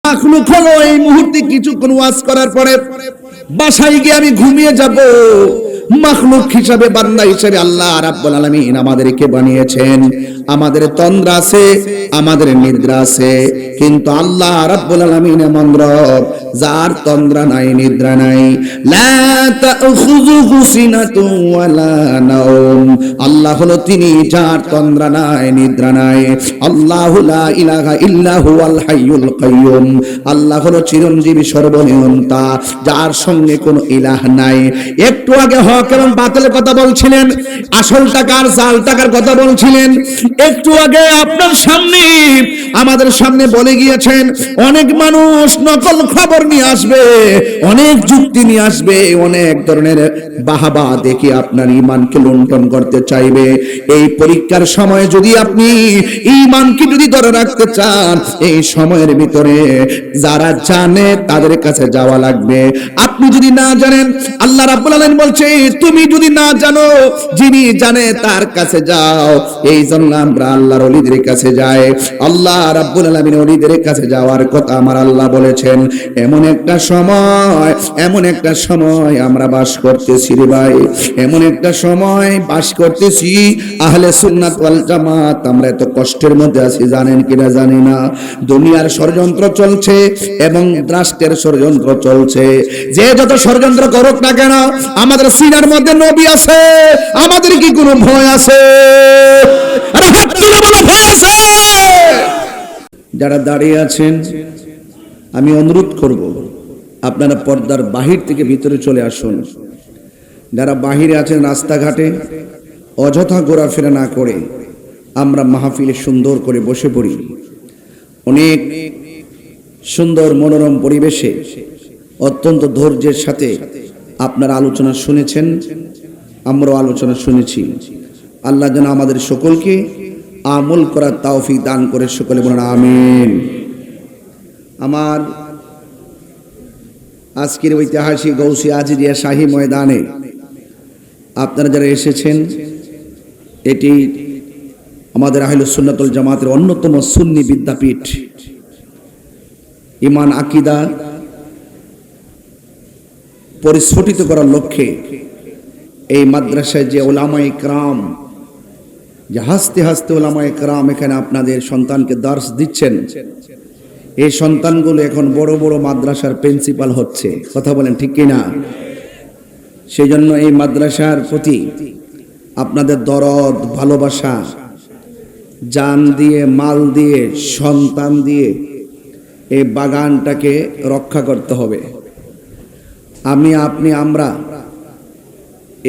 মাখলুক হলো এই মুহূর্তে কিছুক্ষণ ওয়াজ করার পরে বাসায় গিয়ে আমি ঘুমিয়ে যাব। মাখলুক হিসাবে, বান্দা হিসাবে আল্লাহ রাব্বুল আলামিন আমাদেরকে বানিয়েছেন। আমাদের তন্দ্রা আছে, আমাদের নিদ্রা আছে, কিন্তু আল্লাহ রাব্বুল আলামিন এমন রব যার তন্দ্রা নাই, নিদ্রা নাই। লা তাখুযুহু সিনাতুন ওয়ালা নাওম। আল্লাহ হলো তিনি যার তন্দ্রা নাই, নিদ্রা নাই। আল্লাহু লা ইলাহা ইল্লা হুয়াল হাইয়ুল কাইয়ুম। আল্লাহ হলো চিরঞ্জীবী, সর্বনিয়ন্তা, যার সঙ্গে কোনো ইলাহ নাই। একটু আগে হক এবং বাতিলের কথা বলছিলেন, আসল টাকার জাল টাকার কথা বলছিলেন। একটু আগে আপনার সামনে, আমাদের সামনে বলে গিয়েছেন, অনেক মানুষ নকল খবর নিয়ে আসবে, অনেক যুক্তি নিয়ে আসবে, অনেক ধরনের বাহাবা দেখে আপনার ঈমানকে লুণ্ঠন করতে চাইবে। এই পরীক্ষার সময় যদি আপনি ঈমানকে যদি ধরে রাখতে চান, এই সময়ের ভিতরে যারা জানে তাদের কাছে যাওয়া লাগবে। আপনি যদি না জানেন, আল্লাহ রাব্বুল আলামিন বলছে, তুমি যদি না জানো, যিনি জানে তার কাছে যাও। এই জন্য আমরা আল্লাহর ওলিদের কাছে যাই। আল্লাহ রাব্বুল আলামিন ওলিদের কাছে যাওয়ার কথা আমার আল্লাহ বলেছেন। এমন একটা সময়, এমন একটা সময় আমরা বাস করতেছি রে ভাই, এমন একটা সময় বাস করতেছি, আহলে সুন্নাত ওয়াল জামাত আমরা এত কষ্টের মধ্যে আছি জানেন কিনা জানি না। দুনিয়ার ষড়যন্ত্র চলছে এবং রাষ্ট্রের ষড়যন্ত্র চলছে। যে যত ষড়যন্ত্র করুক না কেন, আমাদের সিনার মধ্যে নবী আছে, আমাদের কি কোনো ভয় আছে? আরে হাত তুলে বলো, ভয় আছে? যারা দাঁড়িয়ে আছেন, আমি অনুরোধ করব আপনারা পর্দার বাহির থেকে ভিতরে চলে আসুন। যারা বাহিরে আছেন, রাস্তাঘাটে অযথা ঘোরাফেরা না করে আমরা মাহফিলে সুন্দর করে বসে পড়ি। অনেক সুন্দর মনোরম পরিবেশে অত্যন্ত ধৈর্যের সাথে আপনারা আলোচনা শুনেছেন, আমরাও আলোচনা শুনেছি। আল্লাহ যেন আমাদের সকলকে আমল করার তৌফিক দান করে, সকলে বলেন আমিন। আমার আজকের ঐতিহাসিক গৌসী আজিজিয়া শাহী ময়দানে আপনারা যারা এসেছেন, এটি আমাদের আহলুস সুন্নাত ওয়াল জামাতের অন্যতম সুন্নি বিদ্যাপীঠ। ঈমান আকীদা পরিস্ফুটিত করার লক্ষ্যে এই মাদ্রাসায় যে উলামায়ে কেরাম, যে হাসতে হাসতে উলামায়ে কেরাম এখানে আপনাদের সন্তানকে দার্স দিচ্ছেন, এই সন্তানগুলো এখন বড় বড় মাদ্রাসার প্রিন্সিপাল হচ্ছে। কথা বলেন ঠিক কিনা? সেই জন্য এই মাদ্রাসার প্রতি আপনাদের দরদ, ভালোবাসা, জান দিয়ে, মাল দিয়ে, সন্তান দিয়ে এই বাগানটাকে রক্ষা করতে হবে। আমি, আপনি, আমরা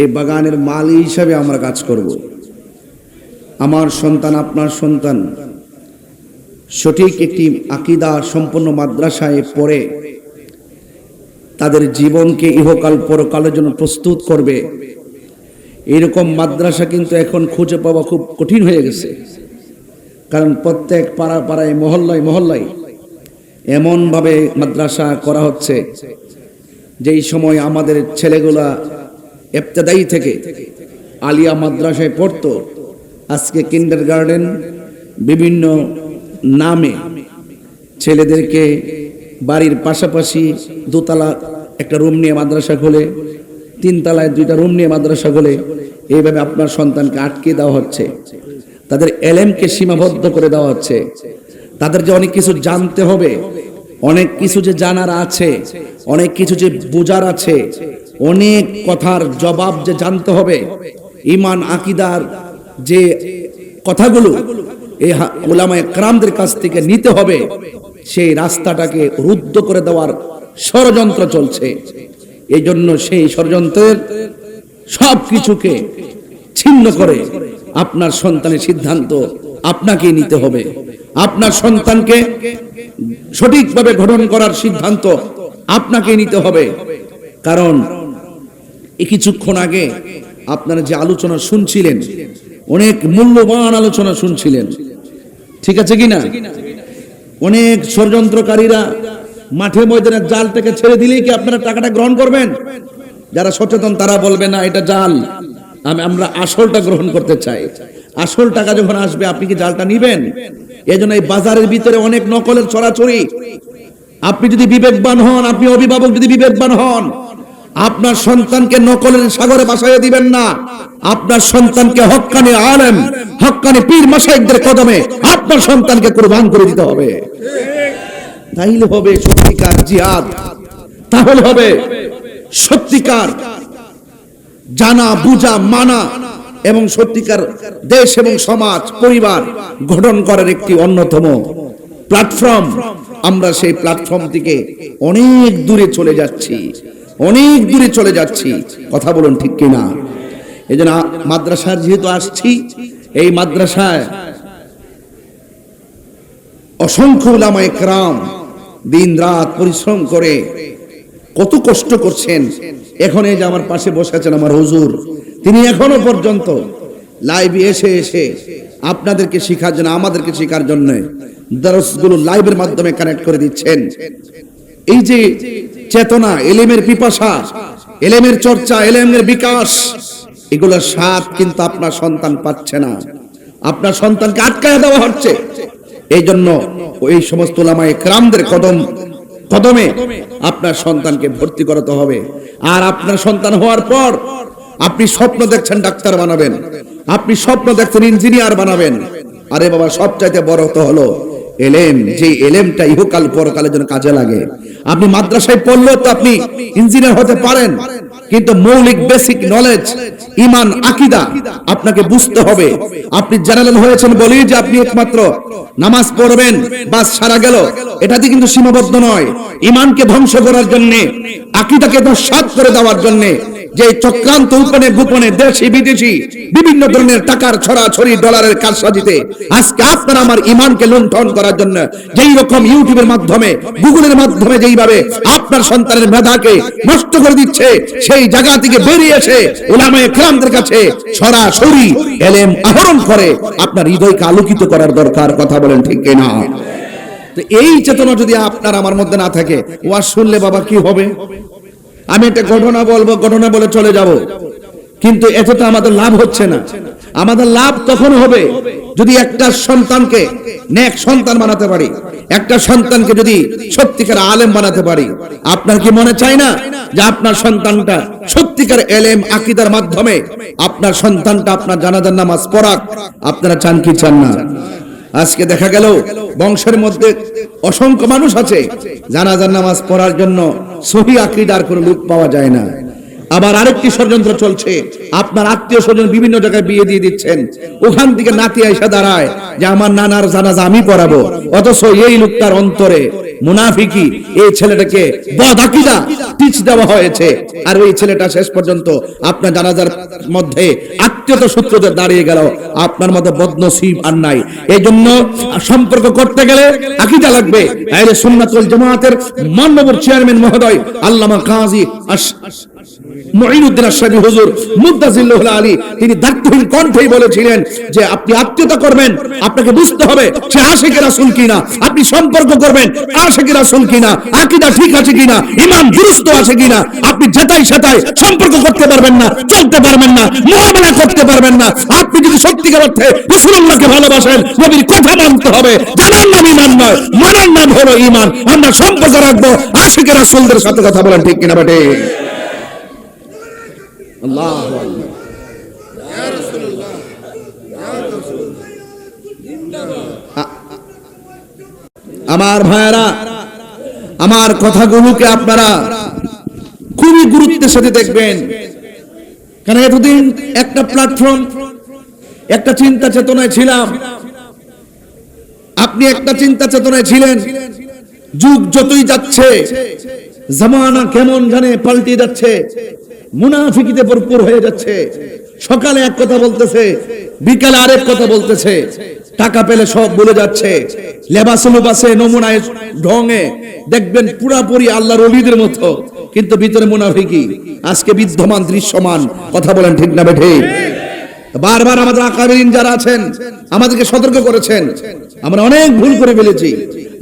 এই বাগানের মালি হিসাবে আমরা কাজ করব। আমার সন্তান, আপনার সন্তান সঠিক একটি আকীদা সম্পন্ন মাদ্রাসায় পড়ে তাদের জীবনকে ইহকাল পরকালের জন্য প্রস্তুত করবে, এরকম মাদ্রাসা কিন্তু এখন খুঁজে পাওয়া খুব কঠিন হয়ে গেছে। কারণ প্রত্যেক পাড়া পাড়ায়, মহল্লায় মহল্লায় এমনভাবে মাদ্রাসা করা হচ্ছে, যেই সময় আমাদের ছেলেগুলা ইবতেদায়ী থেকে আলিয়া মাদ্রাসায় পড়তো, আজকে কিন্ডারগার্টেন বিভিন্ন নামে ছেলেদেরকে বাড়ির পাশাপাশি দোতলা একটা রুম নিয়ে মাদ্রাসা খোলে, তিনতলায় দুইটা রুম নিয়ে মাদ্রাসা খোলে। এইভাবে আপনার সন্তানকে আটকে দেওয়া হচ্ছে, তাদের এলেমকে সীমাবদ্ধ করে দেওয়া হচ্ছে। তাদের যে অনেক কিছু জানতে হবে, অনেক কিছু যে জানার আছে, অনেক কিছু যে বোঝার আছে, অনেক কথার জবাব যে জানতে হবে, ঈমান আকীদার যে কথাগুলো এই উলামায়ে কেরামদের কাছ থেকে নিতে হবে, সেই রাস্তাটাকে রুদ্ধ করে দেওয়ার ষড়যন্ত্র চলছে। এই জন্য সেই ষড়যন্ত্রের সব কিছুকে ছিন্ন করে আপনার সন্তানের সিদ্ধান্ত আপনাকেই নিতে হবে। আপনার সন্তানকে সঠিকভাবে গঠন করার সিদ্ধান্ত আপনাকে নিতে হবে। কারণ এই কিছুক্ষণ আগে আপনারা যে আলোচনা শুনছিলেন, অনেক মূল্যবান আলোচনা শুনছিলেন, ঠিক আছে কিনা? অনেক ষড়যন্ত্রকারীরা মাঠে ময়দানে জালটাকে ছেড়ে দিলেই কি আপনারা টাকাটা গ্রহণ করবেন? যারা সচেতন তারা বলবে না এটা জাল, আমরা আসলটা গ্রহণ করতে চাই। আসল টাকা যখন আসবে আপনি কি জালটা নিবেন? এজন্য এই বাজারের ভিতরে অনেক নকলের ছড়াছড়ি, আপনি যদি বিবেকবান হন, আপনি অভিভাবক যদি বিবেকবান হন, আপনার সন্তানকে নকলের সাগরে ভাসাইয়া দিবেন না। আপনার সন্তানকে হক্কানি আলেম, হক্কানি পীর মাশায়েখদের কদমে আপনার সন্তানকে কুরবান করে দিতে হবে। তাইলে হবে সত্যিকার জিহাদ, তাহলে হবে সত্যিকার জানা বুঝা মানা এবং সত্যিকার দেশ এবং সমাজ পরিবার গঠন করার একটি অন্যতম প্ল্যাটফর্ম। আমরা সেই প্ল্যাটফর্ম থেকে অনেক দূরে চলে যাচ্ছি, অনেক দূরে চলে যাচ্ছি। কথা বলুন ঠিক কিনা? এই জন্য মাদ্রাসার যেহেতু আসছি, এই মাদ্রাসায় অসংখ্য উলামায়ে কেরাম দিন রাত পরিশ্রম করে কত কষ্ট করছেন। এখন এই যে আমার পাশে বসে আছেন আমার হুজুর, তিনি এখনো পর্যন্ত লাইভে এসে এসে আপনাদেরকে শেখার জন্য, আমাদেরকে শেখার জন্য দরসগুলো লাইভের মাধ্যমে কানেক্ট করে দিচ্ছেন। এই যে চেতনা, এলেমের পিপাসা, এলেমের চর্চা, এলেমের বিকাশ, এগুলোর স্বাদ কিন্তু আপনার সন্তান পাচ্ছে না, আপনার সন্তানকে আটকায় দেওয়া হচ্ছে। এই জন্য ওই সমস্ত উলামায়ে কেরামদের কদমে আপনার সন্তানকে ভর্তি করাতে হবে। আর আপনার সন্তান হওয়ার পর আপনি স্বপ্ন দেখছেন ডাক্তার বানাবেন, আপনি স্বপ্ন দেখছেন ইঞ্জিনিয়ার বানাবেন। আরে বাবা, সবচাইতে বড় তো হলো এলেম, যে এলেমটা ইহকাল পরকালের জন্য কাজে লাগে। আপনি মাদ্রাসায় পড়লেও তো আপনি ইঞ্জিনিয়ার হতে পারেন, কিন্তু মৌলিক বেসিক নলেজ, ঈমান, আকীদা আপনাকে বুঝতে হবে। আপনি জেনারেল হয়েছেন বলেই যে আপনি একমাত্র নামাজ পড়বেন বাস সারা গেল, এটাতে কিন্তু সীমাবদ্ধ নয়। ঈমানকে ধ্বংস করার জন্য, আকীদাকে নস্যাৎ করে দেওয়ার জন্য যে চক্রান্ত উপনে গোপনে দেশি বিদেশি বিভিন্ন ধরনের টাকার ছড়াছড়ি, ডলারের কারসাজিতে আজকে আপনার আমার ঈমানকে লুণ্ঠন করার জন্য যেই রকম ইউটিউবের মাধ্যমে, গুগলের মাধ্যমে যেইভাবে আপনার সন্তানের মেধাকে নষ্ট করে দিচ্ছে, সেই জায়গা থেকে বেরিয়ে এসে উলামায়ে কেরামদের কাছে সরাসরি ইলম আহরণ করে আপনার হৃদয়কে আলোকিত করার দরকার। কথা বলেন ঠিক কিনা? তো এই চেতনা যদি আপনার আমার মধ্যে না থাকে, ওয়াজ শুনলে বাবা কি হবে? আমি একটা ঘটনা বলবো, ঘটনা বলে চলে যাব, কিন্তু এতটা আমাদের লাভ হচ্ছে না। আমাদের লাভ তখন হবে যদি একটা সন্তানকে নেক সন্তান বানাতে পারি, একটা সন্তানকে যদি সত্যিকার আলেম বানাতে পারি। আপনার কি মনে চায় না যে আপনার সন্তানটা সত্যিকার ইলম আকীদার মাধ্যমে আপনার সন্তানটা আপনার জানাজার নামাজ পড়াক? আপনারা চান কি চান না? আজকে দেখা গেল বংশের মধ্যে অসংখ্য মানুষ আছে, জানাজার নামাজ পড়ার জন্য সহি আকীদার কোনো লোক পাওয়া যায় না। আবার আরেকটি ষড়যন্ত্র চলছে, আপনার আত্মীয় স্বজন বিভিন্ন জায়গায় বিয়ে দিয়ে দিচ্ছেন, ওখান থেকে নাতি আইসা দাঁড়ায় যে আমার নানার জানাজা আমি পড়াবো, অথচ এই লোকটার অন্তরে মুনাফিকি, এই ছেলেটাকে বদ আকীদা টিচ দেওয়া হয়েছে। আর ওই ছেলেটা শেষ পর্যন্ত আপনার জানাজার মধ্যে আত্মীয়তা সূত্রতে দাঁড়িয়ে গেল, আপনার মতো বদনসিব আর নাই। এই জন্য সম্পর্ক করতে গেলে আকীদা লাগবে। আহলে সুন্নাত ওয়াল জামাতের মাননীয় চেয়ারম্যান মহোদয় আল্লামা কাজী মুঈনুদ্দিন আশরাফী হুজুর মুদ্দাজিল্লাহুল আলী, তিনি দায়িত্বহীন কণ্ঠেই বলেছিলেন যে আপনি আত্মীয়তা করবেন, আপনাকে বুঝতে হবে সে আশিকে রাসূল কিনা। আপনি সম্পর্ক করবেন আশিকে রাসূল কিনা, আকীদা ঠিক আছে কিনা, ঈমান দুরুস্ত আছে কিনা। আপনি যেটাই সেটাই সম্পর্ক করতে পারবেন না, চলতে পারবেন না, মুআমালা করতে পারবেন না। আপনি যদি সত্যিকার অর্থে রাসূলুল্লাহকে ভালোবাসেন, নবীর কথা মানতে হবে। জানার নাম ঈমান নয়, মানার নাম হলো ঈমান। আমরা সম্পর্ক রাখবো আশিকে রাসূলদের সাথে। কথা বলেন ঠিক কিনা বেটে? আল্লাহু আকবার। ইয়া রাসূলুল্লাহ, ইয়া রাসূলুল্লাহ জিন্দাবাদ। আমার ভাইরা, আমার কথাগুলোকে আপনারা খুবই গুরুত্বের সাথে দেখবেন, কারণ এতদিন একটা প্ল্যাটফর্ম, একটা চিন্তা চেতনায় ছিলাম, আপনি একটা চিন্তা চেতনায় ছিলেন। যুগ যতই যাচ্ছে, জামানা কেমন জানে পাল্টে যাচ্ছে, মুনাফিকিতে ভরপুর হয়ে যাচ্ছে। সকালে এক কথা বলতেছে, বিকালে আরেক কথা বলতেছে, টাকা পেলে সব ভুলে যাচ্ছে, লেবাসে লুবাসে নমুনায় ঢঙে দেখবেন পুরাপুরি আল্লাহর ওলিদের মতো, কিন্তু ভিতরে মুনাফিকি আজকে বিদ্যমান দৃশ্যমান। কথা বলেন ঠিক না বেঠে? বারবার আমাদের আকাবিরিন যারা আছেন আমাদেরকে সতর্ক করেছেন, আমরা অনেক ভুল করে ফেলেছি,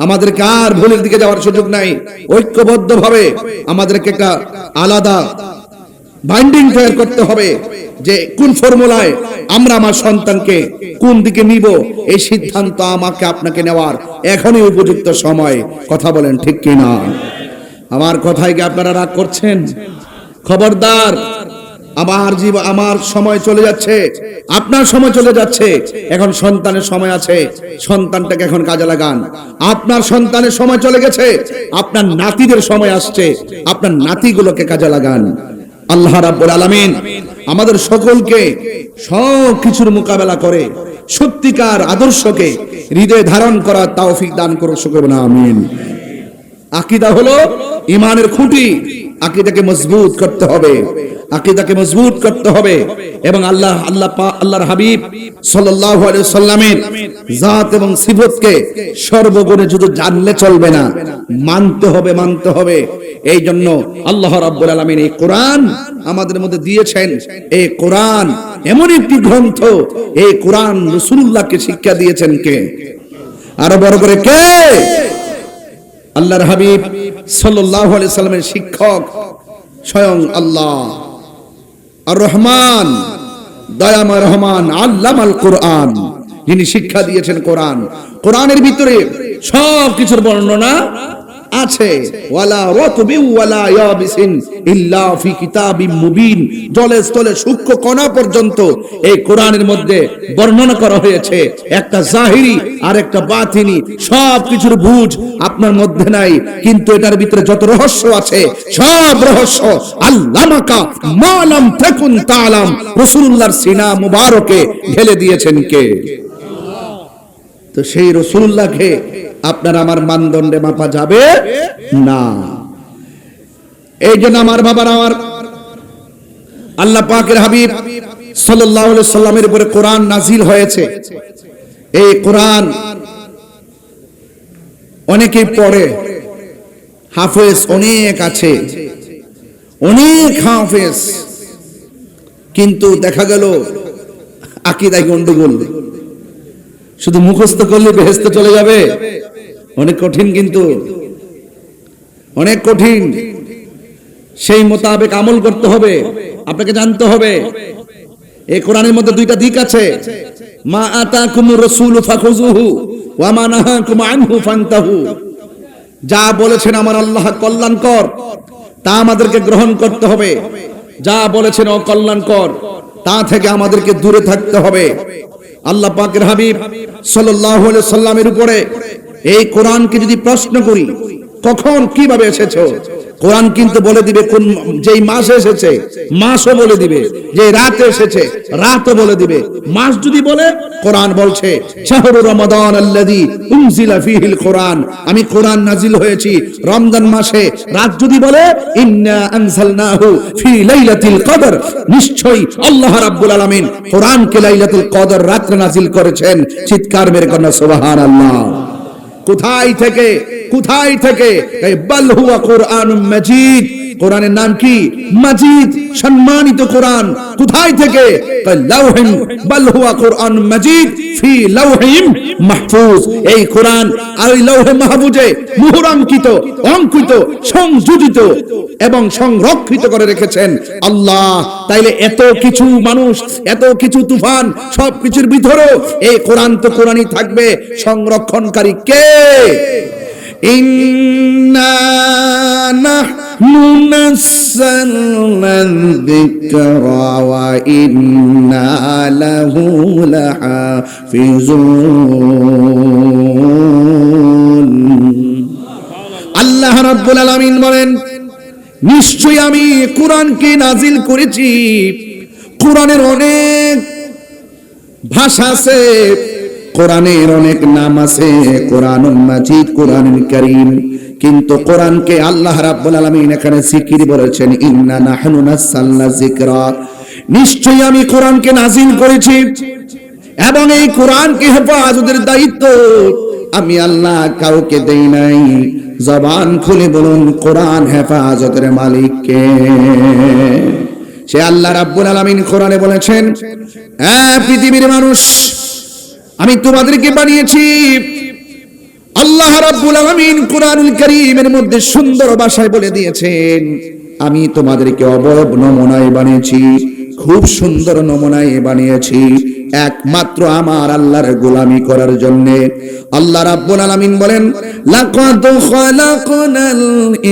আমাদেরকে আর ভুলের দিকে যাওয়ার সুযোগ নাই। ঐক্যবদ্ধভাবে আমাদেরকে একটা আলাদা বাইন্ডিং তৈরি করতে হবে যে কোন ফর্মুলায় আমরা আমার সন্তানকে কোন দিকে নিব, এই সিদ্ধান্ত আমাকে আপনাকে নেওয়ার এখনই উপযুক্ত সময়। কথা বলেন ঠিক কি না? আমার কথায় কি আপনারা রাগ করছেন? খবরদার, আমার সময় চলে যাচ্ছে, আপনার সময় চলে যাচ্ছে, এখন সন্তানের সময় আছে, সন্তানটাকে এখন কাজে লাগান। আপনার সন্তানের সময় চলে গেছে, আপনার নাতিদের সময় আসছে, আপনার নাতিগুলোকে কাজে লাগান। আল্লাহ রাব্বুল আলামিন আমাদের সকলকে সব কিছুর মোকাবেলা করে সত্যিকার আদর্শকে হৃদয়ে ধারণ করার তৌফিক দান করুন, সকলে বলুন আমিন। আকীদা হলো ঈমানের খুঁটি, আকীদাকে মজবুত করতে হবে, আকীদাকে মজবুত করতে হবে এবং আল্লাহর হাবিব সাল্লাল্লাহু আলাইহি ওয়াসাল্লামের জাত এবং সিফতকে সর্বগুণে শুধু জানলে চলবে না, মানতে হবে। এই জন্য আল্লাহ রাব্বুল আলামিন এই কোরআন আমাদের মধ্যে দিয়েছেন। এই কোরআন এমন একটি গ্রন্থ, এই কোরআন রাসূলুল্লাহকে শিক্ষা দিয়েছেন কে? আরো বড় করে কে? আল্লাহর হাবিব সাল্লাল্লাহু আলাইহি সাল্লামের শিক্ষক স্বয়ং আল্লাহ আর রহমান, দয়াময় রহমান, আল্লামাল কোরআন, যিনি শিক্ষা দিয়েছেন কোরআন। কোরআনের ভিতরে সব কিছুর বর্ণনা আছে। ওয়ালা রাতবিন ওয়ালা ইয়াবিসিন ইল্লা ফি কিতাবিম মুবিন, জলে স্থলে সূক্ষ্ম কণা পর্যন্ত এই কোরআনের মধ্যে বর্ণনা করা হয়েছে। একটা জাহিরি আর একটা বাতিনি, সব কিছুর বুঝ আপনার মধ্যে নাই, কিন্তু এটার ভিতরে যত রহস্য আছে সব রহস্য আল্লামাকা মা লাম তাকুন তাআলাম, রাসূলুল্লাহর সিনা মুবারকে ঢেলে দিয়েছেন কে? তো সেই রাসূলুল্লাহকে আপনার আমার মানদণ্ডে মাপা যাবে না। এই জন্য আমার বাবার, আমার আল্লাহ পাকের হাবিব সাল্লাল্লাহু আলাইহি সাল্লামের উপরে কোরআন নাজিল হয়েছে। এই কোরআন অনেকেই পড়ে, হাফেজ অনেক আছে, অনেক হাফেজ, কিন্তু দেখা গেল আকীদায় গন্ডগোল। শুধু মুখস্থ করলে বেহেশতে চলে যাবে? অনেক কঠিন, কিন্তু অনেক কঠিন। সেই মোতাবেক আমল করতে হবে, আপনাকে জানতে হবে। এই কোরআনের মধ্যে দুইটা দিক আছে, মা আতাকুমুর রাসূলু ফাখুযুহু ওয়া মা নাহাকুম আনহু ফান্তাহু। যা বলেছেন আমার আল্লাহ কল্যাণকর, তা আমাদেরকে গ্রহণ করতে হবে। যা বলেছেন অকল্যাণকর, তা থেকে আমাদেরকে দূরে থাকতে হবে। আল্লাহ পাকের হাবিব সাল্লাল্লাহু আলাইহি সাল্লামের উপরে এই কোরআনকে যদি প্রশ্ন করি, কখন কিভাবে এসেছে, কোরআন কিন্তু বলে দিবে কোন যেই মাসে এসেছে, মাসও বলে দিবে, যে রাতে এসেছে, রাতও বলে দিবে। মাস যদি বলে, কোরআন বলছে শাহরু রমাদান আল্লাযী উনজিলা ফীহিল কোরআন, আমি কোরআন নাজিল হয়েছি রমজান মাসে। রাত যদি বলে ইন্না আনজালনাহু ফী লাইলাতিল কদর, নিশ্চয়ই আল্লাহ রাব্বুল আলামিন কোরআনকে লাইলাতুল কদর রাতে নাজিল করেছেন। চিৎকার মেরে কন্যা সুবহানাল্লাহ। কোথায় থেকে? বাল হুয়া কুরআনুম মাজিদ, কোরআনের নাম কি? মাজিদ, সম্মানিত কোরআন। কোথায় থেকে? লাউহিন, বাল হুয়া কুরআনুম মাজিদ ফি লাউহিম মাহফুজ। এই কোরআন ওই লৌহে মাহফুজে মুহরাঙ্কিত, অঙ্কিত, সংযোজিত এবং সংরক্ষিত করে রেখেছেন আল্লাহ। তাইলে এত কিছু মানুষ, এত কিছু তুফান, সব কিছুর ভিতরেও এই কোরআন তো কোরআনই থাকবে। সংরক্ষণকারী কে? ইন্না নাহনু নাযালনা যিকরা ওয়া ইন্না লাহু লাহাফিজুন। আল্লাহ রাব্বুল আলামিন বলেন, নিশ্চয়ই আমি কোরআনকে নাজিল করেছি। কোরআনের অনেক ভাষা আছে, কোরআনের অনেক নাম আছে, কোরআনুল মাজিদ, কোরআনুল কারীম। কিন্তু কোরআনকে আল্লাহ রাব্বুল আলামিন এখানে জিকির বলেছেন, ইন্না নাহনু নাযালনা যিকরা, নিশ্চয়ই আমি কোরআনকে নাজিল করেছি এবং এই কোরআনকে হেফাজতের দায়িত্ব আমি আল্লাহ কাউকে দেই নাই। জবান খুলে বলুন, কোরআন হেফাজতের মালিক কে? সে আল্লাহ রাব্বুল আলামিন কোরআনে বলেছেন, পৃথিবীর মানুষ, আমি তোমাদেরকে বানিয়েছি। আল্লাহ রাব্বুল আলামিন কোরআনুল কারীমের মধ্যে সুন্দর ভাষায় বলে দিয়েছেন, আমি তোমাদেরকে অবয়ব নমুনায় বানিয়েছি, খুব সুন্দর নমুনায় বানিয়েছি, একমাত্র আমার আল্লাহর গোলামি করার জন্য। আল্লাহ রাব্বুল আলামিন বলেন, লাকাদ খালাকনাল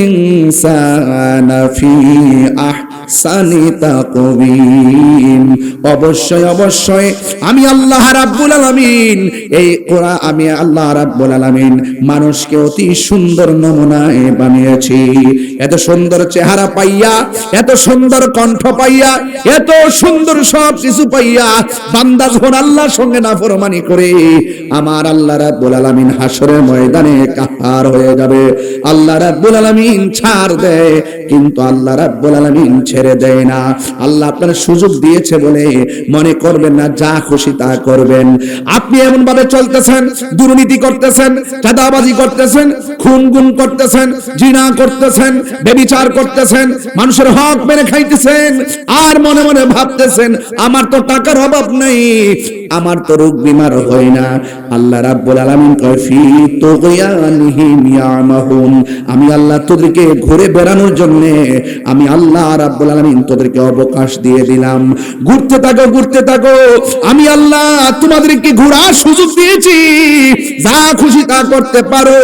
ইনসানা ফি আহসানি তাকওয়িম। অবশ্যই অবশ্যই আমি আল্লাহ রাব্বুল আলামিন আমি আল্লাহ রাব্বুল আলামিন মানুষকে অতি সুন্দর নমুনায় বানিয়েছি। এত সুন্দর চেহারা পাইয়া, এত সুন্দর কণ্ঠ পাইয়া, এত সুন্দর সব কিছু পাইয়া বান্দা যখন আল্লাহর সঙ্গে নাফরমানি করে, আমার আল্লাহ রাব্বুল আলামিন হাসরের ময়দানে কাহার হয়ে যাবে। আল্লাহ রাব্বুল আলামিন ছাড় দেয়, কিন্তু আল্লাহ রাব্বুল আলামিন ছেড়ে দেয় না। আল্লাহ আপনার সুযোগ দিয়েছে বলে মনে করবেন না যা খুশি তা করবেন। আপনি এমন ভাবে চলতেছেন, দুর্নীতি করতেছেন, চাঁদাবাজি করতেছেন, খুন-গুম করতেছেন, জিনা করতেছেন, ব্যভিচার করতেছেন, মানুষের হক মেরে খাইতেছেন, আর মনে মনে ভাবতেছেন আমার তো টাকার অভাব নেই, আমার তো রোগ বিমার হয় না। আল্লাহ রাব্বুল আলামিন কয় ফি তুগয়ানিহিম ইয়ামাহুন, আমি আল্লাহ তোদেরকে ঘুরে বেড়ানোর জন্য আমি আল্লাহ রাব্বুল আলামিন তোদেরকে অবকাশ দিয়ে দিলাম। ঘুরতে থাকো, ঘুরতে থাকো, আমি আল্লাহ তোমাদেরকে ঘোরার সুযোগ দিয়েছি, যা খুশি তা করতে পারো,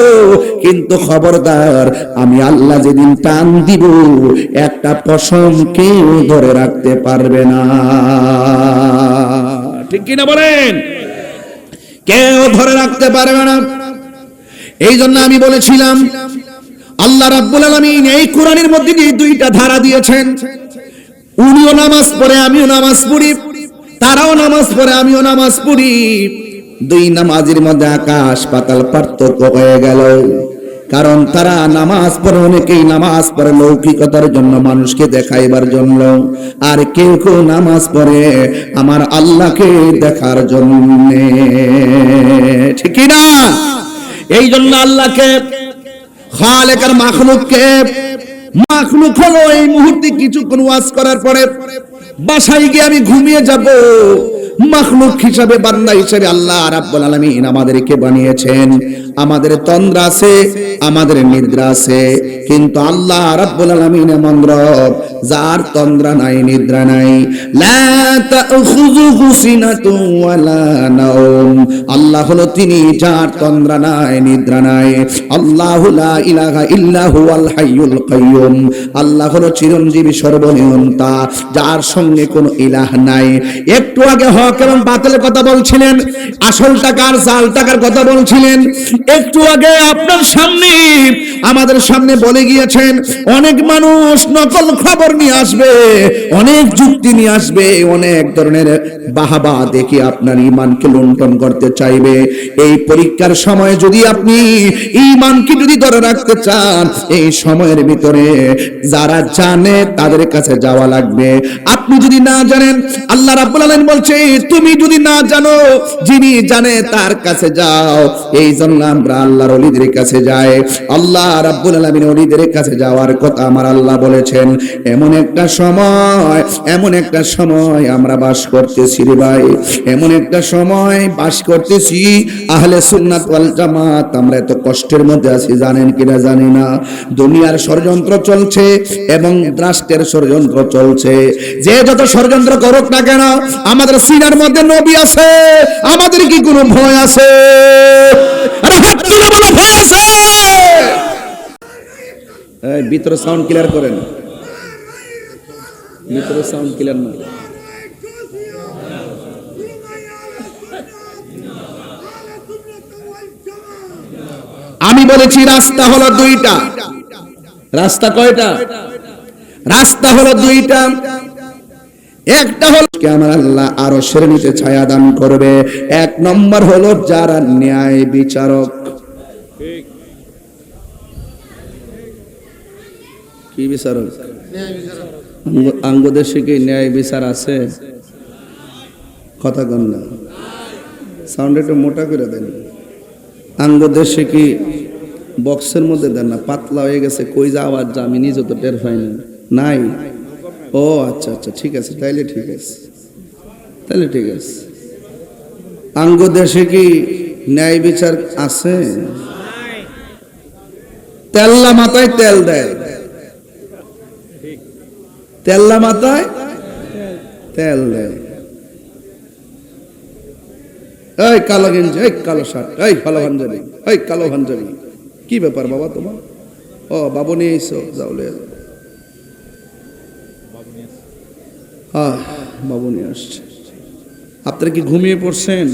কিন্তু খবরদার আমি আল্লাহ যেদিন টান দিব একটা পশম কেউ ধরে রাখতে পারবে না। ঠিক কিনা বলেন? কেউ ধরে রাখতে পারবে না। এই জন্য আমি বলেছিলাম আল্লাহ রাব্বুল আলামিন এই কোরআনের মধ্যে দিয়ে দুইটা ধারা দিয়েছেন। উনিও নামাজ পড়ে, আমিও নামাজ পড়ি, তারাও নামাজ পড়ে, আমিও নামাজ পড়ি। দুই নামাজের মধ্যে আকাশ পাতাল পার্থক্য হয়ে গেল। কারণ তারা নামাজ পড়ে, অনেকেই নামাজ পড়ে লৌকিকতার জন্য, মানুষকে দেখাইবার জন্য, আর কেউ কেউ নামাজ পড়ে আমার আল্লাহকে দেখার জন্য। ঠিক না? এই জন্য আল্লাহকে, খালেক আর মাখলুককে, মাখলুক হলো এই মুহূর্তে কিছুক্ষণ ওয়াজ করার পরে বাসায় গিয়ে আমি ঘুমিয়ে যাব। মাখলুক হিসাবে, বান্দা হিসাবে আল্লাহ রাব্বুল আলামিন আমাদেরকে বানিয়েছেন। আমাদের তন্দ্রা আছে, আমাদের নিদ্রা আছে, কিন্তু আল্লাহ রাব্বুল আলামিন এমন রব যার তন্দ্রা নাই, নিদ্রা নাই। লা তাখুযুহু সিনাতুন ওয়ালা নাওম, আল্লাহ হলো তিনি যার তন্দ্রা নাই, নিদ্রা নাই। আল্লাহু লা ইলাহা ইল্লা হুয়াল হাইয়ুল কাইয়ুম, আল্লাহ হলো চিরঞ্জীবী, সর্বনিয়ন্তা, যার সঙ্গে কোনো ইলাহ নাই। একটু আগে হক এবং বাতিলের কথা বলছিলেন, আসল টাকার জাল টাকার কথা বলছিলেন। একটু আগে আপনার সামনে, আমাদের সামনে বলে গিয়েছেন অনেক মানুষ নকল খবর নিয়ে আসবে, অনেক যুক্তি নিয়ে আসবে, অনেক ধরনের বাহাবা দেখি আপনার ঈমানকে লুণ্ঠন করতে চাইবে। এই পরীক্ষার সময় যদি আপনি ঈমানকে যদি ধরে রাখতে চান, এই সময়ের ভিতরে যারা জানে তাদের কাছে যাওয়া লাগবে। আপনি যদি না জানেন, আল্লাহ রাব্বুল আলামিন বলছে তুমি যদি না জানো, যিনি জানে তার কাছে যাও। এই জন্য আমরা আল্লাহর ওলিদের কাছে যাই। আল্লাহ রাব্বুল আলামিন ওলিদের কাছে যাওয়ার কথা আমার আল্লাহ বলেছেন। এমন একটা সময়, এমন একটা সময় আমরা বাস করতেছি রে ভাই, এমন একটা সময় বাস করতেছি, আহলে সুন্নাত ওয়াল জামাত আমরা এত কষ্টের মধ্যে আছি জানেন কিনা জানি না। দুনিয়ার ষড়যন্ত্র চলছে এবং রাষ্ট্রের ষড়যন্ত্র চলছে। যে যত ষড়যন্ত্র করুক না কেন, আমাদের সিনার মধ্যে নবী আছে, আমাদের কি কোনো ভয় আছে? আরে হাত তুলে বলো ভয় আছে? এই ভিতরে সাউন্ড ক্লিয়ার করেন, ভিতরে সাউন্ড ক্লিয়ার না। আমি বলেছি রাস্তা হলো দুইটা। রাস্তা কয়টা? রাস্তা হলো দুইটা। একটা হলো আমার আল্লাহ আরশের নিচে ছায়া দান করবে। এক নম্বর হলো যারা ন্যায় বিচারক। কি বিচারক? আঙ্গদেশে কি ন্যায় বিচার আছে? কথা কন না, সাউন্ড একটু মোটা করে দেন। আঙ্গদেশে কি বক্সের মধ্যে দেন না, পাতলা হয়ে গেছে, কই যা আওয়াজ যা আমি নিজে তো টের পাই না। নাই? ও আচ্ছা আচ্ছা, ঠিক আছে, তাইলে ঠিক আছে, তাইলে ঠিক আছে। আঙ্গদেশে কি ন্যায় বিচার আছে? তেল্লা মাথায় তেল দেয়। তেল্লা মাথায় তেল দেয়। এই কালো গেঞ্জি, এই কালো শার্ট, এই কালো পাঞ্জাবি, এই কালো পাঞ্জাবি, কি ব্যাপার বাবা তোমার? ও বাবু নিয়ে এসো, যাও লে বাবু নিয়ে আসছে। আপনারা কি ঘুমিয়ে পড়ছেন?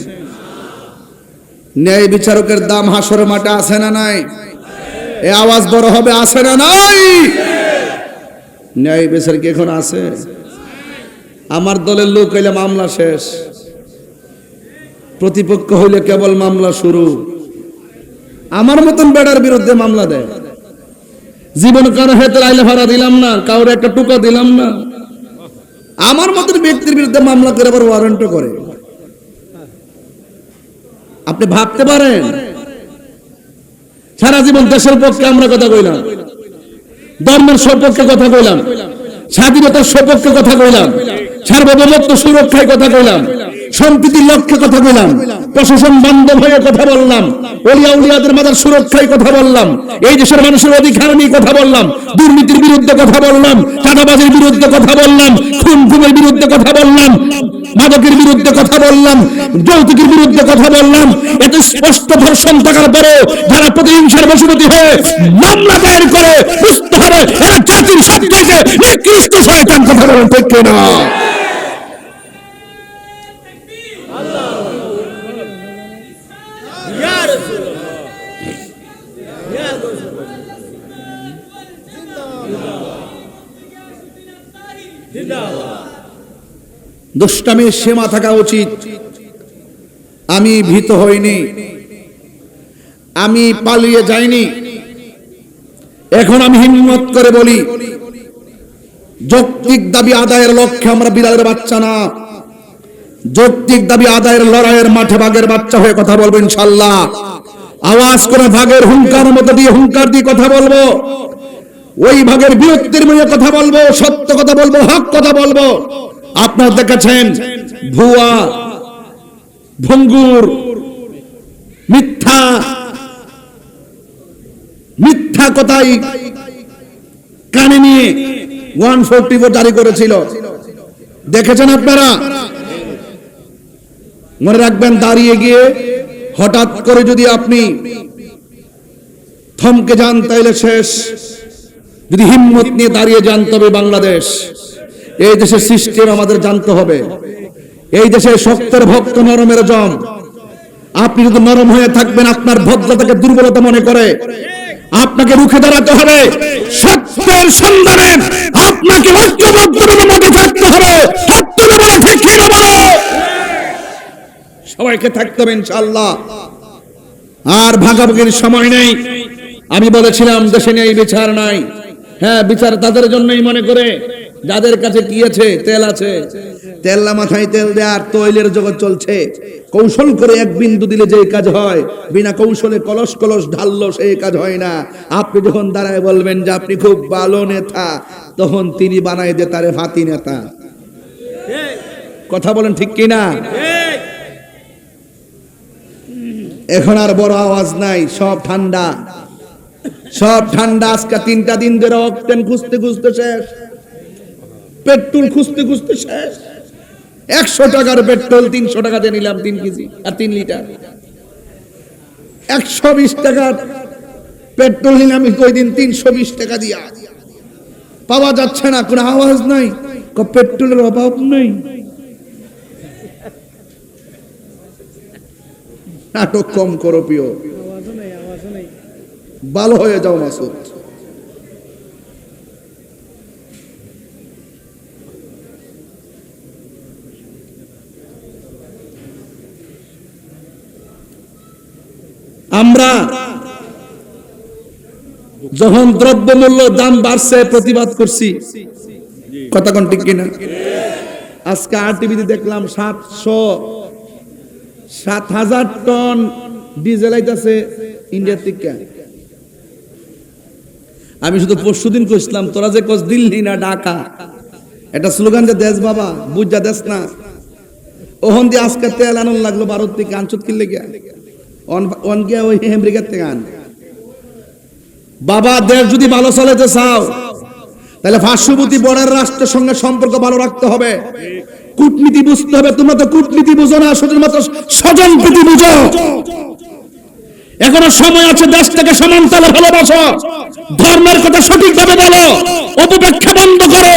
ন্যায় বিচারকের দাম হাসরের মাঠে আছে না নাই? এ আওয়াজ বড় হবে, আছে না নাই? ন্যায় বিচার কি এখন আছে? আমার দলের লোক হইলে মামলা শেষ, প্রতিপক্ষ হইলে কেবল মামলা শুরু। আমার মতন বেড়ার বিরুদ্ধে মামলা দেয়। জীবন কারো হাতে আইলে ভাড়া দিলাম না, কাউরে একটা টুকা দিলাম না। আমার মতন ব্যক্তির বিরুদ্ধে মামলা করে আবার ওয়ারেন্টও করে। আপনি ভাবতে পারেন, সারা জীবন দেশের পক্ষে আমরা কথা কইলাম, ধর্মের সপক্ষে কথা কইলাম, স্বাধীনতার সপক্ষে কথা কইলাম, সার্বভৌমত্ব সুরক্ষায় কথা কইলাম, সম্প্রীতির লক্ষ্যে কথা বললাম, প্রশাসন বান্ধব হয়ে কথা বললাম, ওলিয়া উলিয়াদের মাদার সুরক্ষায় কথা বললাম, এই দেশের মানুষের অধিকার নিয়ে কথা বললাম, দুর্নীতির বিরুদ্ধে কথা বললাম, চাঁদাবাজির বিরুদ্ধে কথা বললাম, খুনের বিরুদ্ধে কথা বললাম, মাদকের বিরুদ্ধে কথা বললাম, যৌতুকের বিরুদ্ধে কথা বললাম। এত স্পষ্ট ধর্ষণ থাকার পরেও যারা প্রতিহিংসার বশবর্তী হয়ে মামলা দায়ের করে, বুঝতে হবে এরা জাতির সবচেয়ে নিকৃষ্ট শয়তান। কথা বলেন ঠিক কিনা? দুষ্টামির সীমা থাকা উচিত। আমি ভীত হইনি, আমি পালিয়ে যাইনি। এখন আমি হিম্মত করে বলি, যৌক্তিক দাবি আদায়ের লক্ষ্যে আমরা বিড়ালের বাচ্চা না, যৌক্তিক দাবি আদায়ের লড়াইয়ের মাঠে বাঘের বাচ্চা হয়ে কথা বলবো ইনশাআল্লাহ। আওয়াজ করে ভাগের হুঙ্কার মতো দিয়ে হুঙ্কার দিয়ে কথা বলবো, ওই ভাগের বিরক্তির মধ্যে কথা বলবো, সত্য কথা বলবো, হক কথা বলবো। আপনারা দেখেছেন ভুয়া, ভঙ্গুর, মিথ্যা মিথ্যা কথাই কানে নিয়ে 144 জারি করেছিল, দেখেছেন আপনারা? মনে রাখবেন, দাঁড়িয়ে গিয়ে হঠাৎ করে যদি আপনি থমকে যান তাইলে শেষ। যদি হিম্মত নিয়ে দাঁড়িয়ে যান তবে বাংলাদেশ। এই দেশের সিস্টেম আমাদের জানতে হবে। এই দেশে শক্তের ভক্ত, নরমের জম। আপনি যদি নরম হয়ে থাকবেন, আপনার ভদ্রতাকে দুর্বলতা মনে করে, আপনাকে রুখে দাঁড়াতে হবে। সত্যের সন্ধানে আপনাকে ঐক্যবদ্ধের মধ্যে থাকতে হবে। সবাইকে থাকতে হবে ইনশাআল্লাহ। আর ভাগাভাগির সময় নেই। আমি বলেছিলাম দেশে নেই বিচার নাই। হ্যাঁ, বিচার তাদের জন্যই মনে করে যাদের কাছে কি আছে, তেল আছে। তেল্লা মাথায় তেল দেওয়ার তৈলের জগৎ চলছে। কৌশল করে এক বিন্দু দিলে যে কাজ হয়, বিনা কৌশলে কলস কলস ঢাললো সেই কাজ হয় না। আপনি যখন দাঁড়ায় বলবেন যে আপনি খুব ভালো নেতা, তখন তিনি বানায় দে তারে ফাতি নেতা। কথা বলেন ঠিক কিনা? এখন আর বড় আওয়াজ নাই, সব ঠান্ডা, সব ঠান্ডা। আজকে 3টা দিন ধরে অক্টেন খুঁজতে খুঁজতে শেষ, পেট্রোল খুঁজতে খুঁজতে শেষ। 100 টাকার পেট্রোল 300 টাকাতে নিলাম 3 কেজি আর 3 লিটার। 120 টাকার পেট্রোল নিলাম কই দিন 320 টাকা দিয়া। পাওয়া যাচ্ছে না, কোনো আওয়াজ নাই, পেট্রোলের অভাব নেই। নাটক কম করো প্রিয়, ভালো হয়ে যাও মাসুদ। আমরা যখন দ্রব্যমূল্য দাম বাড়ছে প্রতিবাদ করছি, কথা কোন ঠিক কিনা? আজকে আরটিভিতে দেখলাম 7,000 টন ডিজেল আইতাছে ইন্ডিয়া থেকে। আমি শুধু পরশুদিন কইছিলাম, তোরা যে কস দিল্লি না ঢাকা, এটা স্লোগান যে দেশ বাবা বুঝা দেশ না। ওহন দিয়ে আজকে তেল আনন লাগলো ভারত থেকে, আনচুত কিনলে গিয়া অন গিয়া ওই আমেরিকার থেকে আন। বাবা, দেশ যদি ভালো চলাতে চাও তাহলে পার্শ্ববর্তী বর্ডার রাষ্ট্রের সঙ্গে সম্পর্ক ভালো রাখতে হবে, কূটনীতি বুঝতে হবে। তোমরা তো কূটনীতি বুঝো না, শুধুমাত্র স্বজনপ্রীতি বুঝো। এখনো সময় আছে, দেশটাকে সমান্তরালে ভালোবাসো, ধর্মের কথা সঠিকভাবে বলো, অপব্যাখ্যা বন্ধ করো,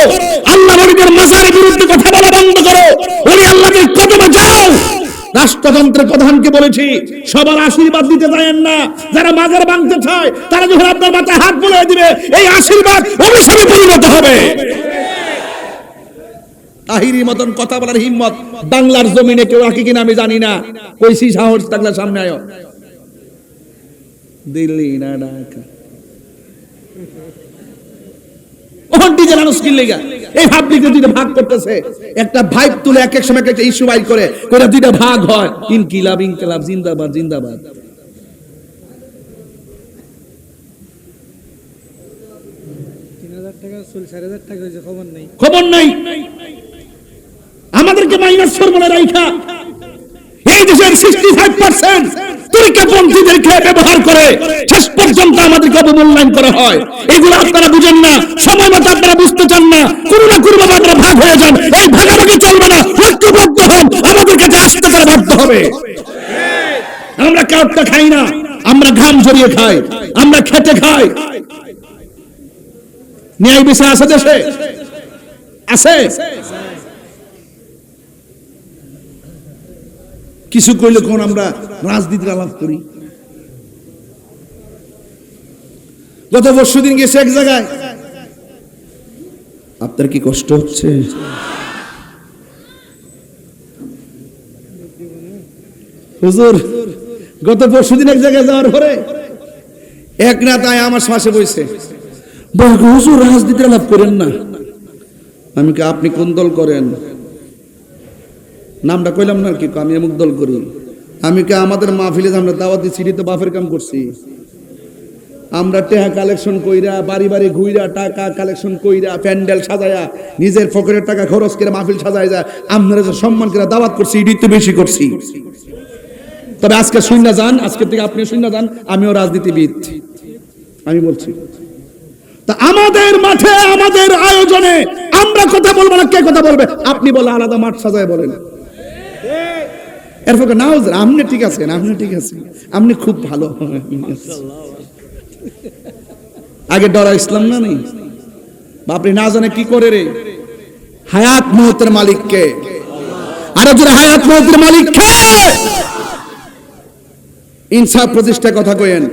আল্লাহ নবীদের মাজারের বিরুদ্ধে কথা বলা বন্ধ করো, ওলি আল্লাহদের কদমে যাও। রাষ্ট্রযন্ত্রের প্রধানকে বলেছি সবার আশীর্বাদ দিতে যায়েন না, যারা মাজার ভাঙতে চায় তারা যখন আপনার মাথায় হাত বুলিয়ে দিবে এই আশীর্বাদ অভিশাপে পরিণত হবে। তাহিরি মতন কথা বলার হিম্মত বাংলার জমিনে কেউ রাখে কিনা আমি জানি না, কইছি সাহস থাকলে সামনে আয়। দিল্লি না ঢাকা এই পাবলিকের দুইটা ভাগ করতেছে, একটা ভাইব তুলে এক এক সময় একটা ইস্যু বাইর করে দুইটা ভাগ হয়, ইনকিলাব ইনকিলাব জিন্দাবাদ জিন্দাবাদ। খবর নাই আমাদেরকে মাইনাস ফর্মুলা রাইখা এই দেশের 65% তুর্কিপন্থীদেরকে ব্যবহার করে শেষ পর্যন্ত আমাদেরকে অবমূল্যায়ন করা হয়। এগুলো আপনারা বুঝেন না, সময় মতো আপনারা বুঝতে চান না, কোনো না কোনো ভাবে আপনারা ভাগ হয়ে যান। এই ভাগাভাগি চলবে না, ঐক্যবদ্ধ হন, আমাদেরকে আসতে তারা বাধ্য হবে। আমরা কাউটা খাই না, আমরা ঘাম ঝরিয়ে খাই, আমরা খেটে খাই। ন্যায় বিচার আছে দেশে, আছে। কিছু কইলে কোন আমরা রাজনীতির আলাপ করি। গত পরশুদিন গেছে এক জায়গায়, আপনার কি কষ্ট হচ্ছে? হুজুর গত পরশুদিন এক জায়গায় যাওয়ার পরে এক নেতা আমার পাশে বসে বলে, হুজুর রাজনীতির আলাপ করেন না। আমি কি আপনি কোন দল করেন? নামটা কইলাম না, কি আমি অমুক দল করি। আমি কে আমাদের মাহফিলে আমরা দাওয়াত দিচ্ছি, তো বাফের কাম করছি। আমরা টাকা কালেকশন কইরা, বাড়ি বাড়ি ঘুইরা টাকা কালেকশন কইরা, প্যান্ডেল সাজায়া, নিজের পকেটের টাকা খরচ করে মাহফিল সাজায় যায়, আপনারা যে সম্মান করে দাওয়াত করছি, এটাই তো বেশি করছি। তবে আজকে শুননা যান, আজকে থেকে আপনি শুননা যান, আমিও রাজনীতিবিদ, আমি বলছি। তা আমাদের মাঠে, আমাদের আয়োজনে আমরা কথা বলবো না, কে কথা বলবে? আপনি বলে আলাদা মাঠ সাজায় বলেন। এরপর না আপনি ঠিক আছেন, আপনি ঠিক আছেন, আপনি খুব ভালো। আগে ডরা ইসলাম না নেই, আপনি না জানে কি করে রে। হায়াত মৌতের মালিক কে? আরো জোরে হায়াত মৌতের মালিক কে? ইনসাফ প্রতিষ্ঠা কথা কইেন।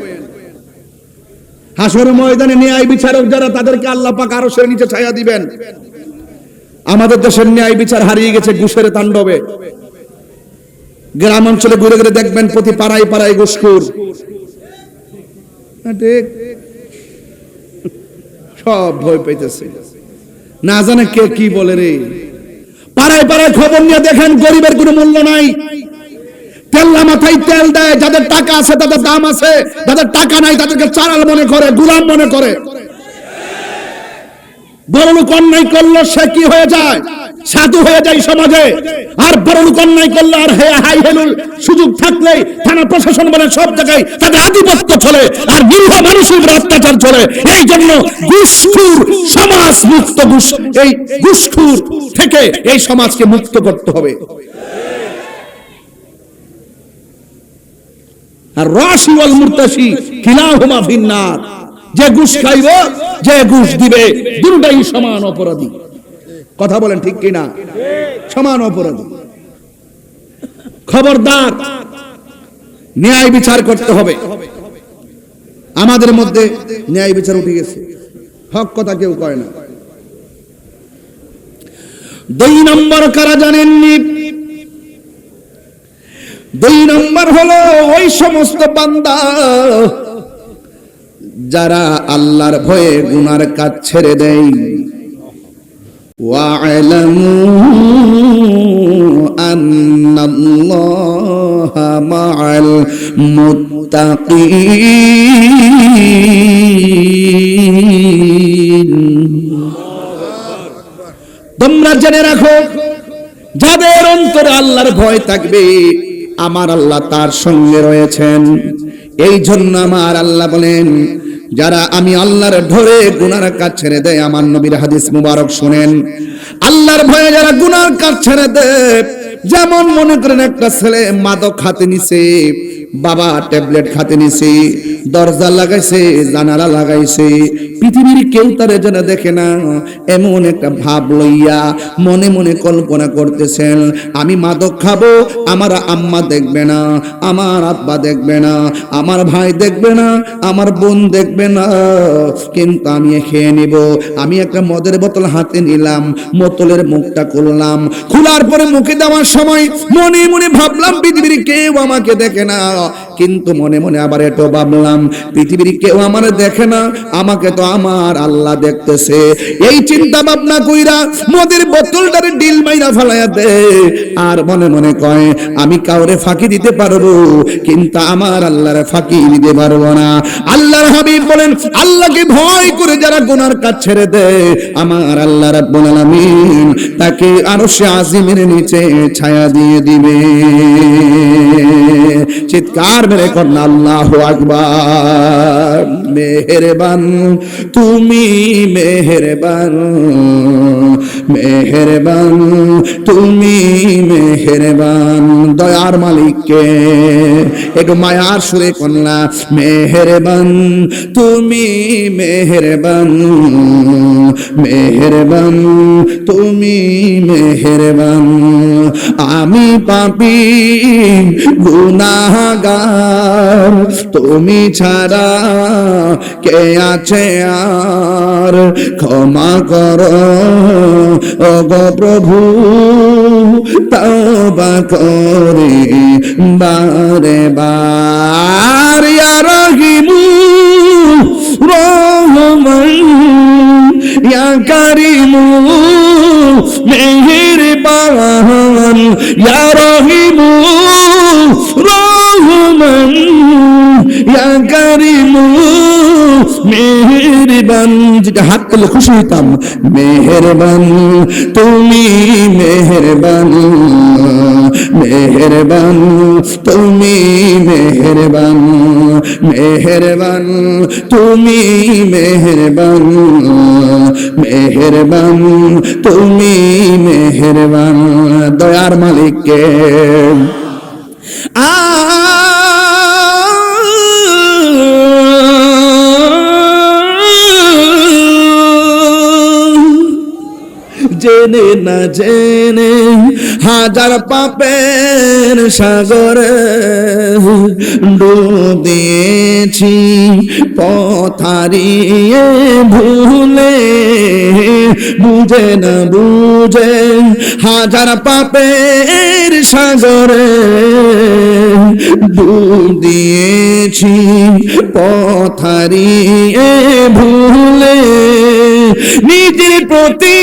হাসর ময়দানে ন্যায় বিচারক যারা, তাদেরকে আল্লাহ পাক আরশের নিচে ছায়া দিবেন। আমাদের দেশের ন্যায় বিচার হারিয়ে গেছে ঘুষের তাণ্ডবে। গ্রাম অঞ্চলে ঘুরে ঘুরে দেখবেন প্রতি পাড়ায় পাড়ায় ঘুষখোর, সব ভয় পাইতেছে, না জানে কে কি বলে রে। পাড়ায় পাড়ায় খবর নিয়ে দেখেন গরিবের কোনো মূল্য নাই। তেল্লা মাথায় তেল দেয়, যাদের টাকা আছে তাদের দাম আছে, যাদের টাকা নাই তাদেরকে চারাল মনে করে, গোলাম মনে করে। বড় লোক অন্যায় করলে সে কি হয়ে যায়? সাধু হয়ে যায় সমাজে। আর বড় লোক অন্যায় করলে আর হাই হেলুল সুযোগ থাকলে থানা প্রশাসন বলে সব জায়গায় তাদের আধিপত্য চলে, আর নিরীহ মানুষের উপর অত্যাচার চলে। এই জন্য ঘুষখোর সমাজ মুক্ত, এই ঘুষখোর থেকে এই সমাজকে মুক্ত করতে হবে। আর রাশি ওয়াল মুরতাশি কিলাহুমা ফিন্নার, যে ঘুষ খাইব, যে ঘুষ দিবে, দুটোই সমান অপরাধী। কথা বলেন ঠিক কিনা? সমান অপরাধী। খবরদার, ন্যায় বিচার করতে হবে। আমাদের মধ্যে ন্যায় বিচার উঠে গেছে, হক কথা কেউ কয় না। 2 নম্বর কারা জানেননি? 2 নম্বর হলো ওই সমস্ত বান্দা যারা আল্লাহর ভয়ে গুনার কাজ ছেড়ে দেয়। ওয়া'লামু আন্নাল্লাহা মা'আল মুত্তাকিন। তোমরা জেনে রাখো, যাদের অন্তরে আল্লাহর ভয় থাকবে, আমার আল্লাহ তার সঙ্গে রয়েছেন। এই জন্য আমার আল্লাহ বলেন, যারা আমি আল্লাহর ধরে গুনার কাজ ছেড়ে দেয়, আমার নবীর হাদিস মুবারক শুনেন, আল্লাহর ভয়ে যারা গুনার কাজ ছেড়ে দেয়, যেমন মনে করেন একটা ছেলে মাদক হাতে নিছে, বাবা ট্যাবলেট খাতে নিছে, দরজা লাগাইছে, জানালা লাগাইছে, পৃথিবীর কেউ তারে যেন দেখে না, এমন একটা ভাব লইয়া মনে মনে কল্পনা করতেছেন, আমি মাদক খাবো, আমার আম্মা দেখবে না, আমার আব্বা দেখবে না, আমার ভাই দেখবে না, আমার বোন দেখবে না, কিন্তু আমি খেয়ে নিব। আমি একটা মদের বোতল হাতে নিলাম, বোতলের মুখটা খুললাম, খোলার পরে মুখে দেওয়ার সময় মনে মনে ভাবলাম পৃথিবীর কেউ আমাকে দেখে না, কিন্তু মনে মনে আবার এটাও ভাবলাম পৃথিবীর কেউ আমার দেখে না, আমাকে তো আমার আল্লাহ দেখতেছে। এই চিন্তা ভাবনা কইরা মদের বোতলটারে ডিল মাইরা ফালাইয়া দে, আর মনে মনে কয় আমি কাউরে ফাঁকি দিতে পারবো, কিন্তু আমার আল্লাহরে ফাঁকি দিতে পারবো না। আল্লাহর হাবিব বলেন, আল্লাহকে ভয় করে যারা গুনার কাজ ছেড়ে দেয়, আমার আল্লাহ রাব্বুল আলামিন তাকে আরশে আজিমের নিচে ছায়া দিয়ে দিবে। চিৎকার মেরে কন্যা আল্লাহু আকবার। মেহেরবান তুমি, মেহেরবান, মেহেরবান তুমি, মেহেরবান। দয়ার মালিককে একটু মায়ার সুরে কন্যা, মেহেরবান তুমি, মেহেরবান, মেহেরবান তুমি, মেহেরবান। আমি পাপী গুনাহগার, তুমি ছাড়া কে আছে আর, ক্ষমা করো ওগো প্রভু, তওবা করি বারে বার। ইয়া রহিমু রহমান, ইয়া কারিমু মেহেরবান, ইয়া রহিমু রহমান, ইয়া কারিমু মেহেরবান। যেটা হাত তুলে খুশি হইতাম। মেহেরবান তুমি, মেহেরবান, মেহেরবান তুমি, মেহেরবান, মেহেরবান তুমি, মেহেরবান, মেহেরবান তুমি, মেহেরবান। দয়ার মালিককে জেনে না জেনে হাজার পাপের সাগরে ডুব দিয়েছি, পথ হারিয়ে ভুলে, বুঝে না বুঝে হাজার পাপের সাগরে ডুব দিয়েছি, পথ হারিয়ে ভুলে। নিজের প্রতি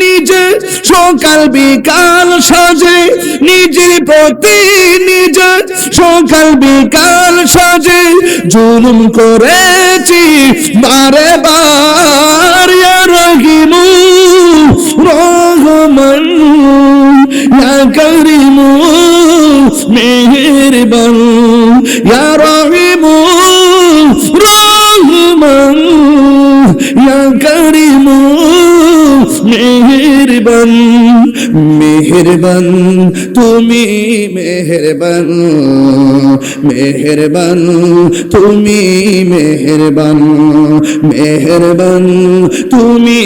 নিজে সকাল বিকাল সাজে, নিজের প্রতি নিজে সকাল বিকাল সাজে জুলুম করেছি বারে বার। ইয়া রহিমু রহমান, ইয়া কারিমু মেহেরবান, ইয়া রহিমু রহমান, ইয়া কারিমু মেহেরবান। মেহেরবান তুমি, মেহেরবান, মেহেরবান তুমি, মেহেরবান, মেহেরবান তুমি,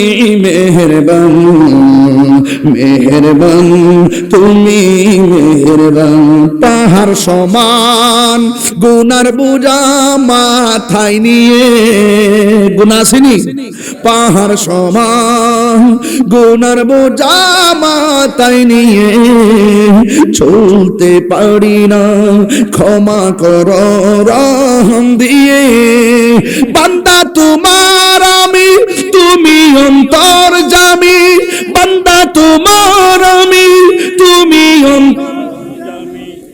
মেহেরবান, মেহেরবান তুমি, মেহেরবান। পাহাড় সমান গুনার বোঝা মাথায় নিয়ে, গুনাহ আসেনি? পাহাড় সমান গুনার বোঝা মাথায় নিয়ে চলতে পারি না, ক্ষমা করো রহম দিয়ে। বান্দা তোমার আমি, তুমি অন্তর্যামী, বান্দা তোমার আমি, তুমি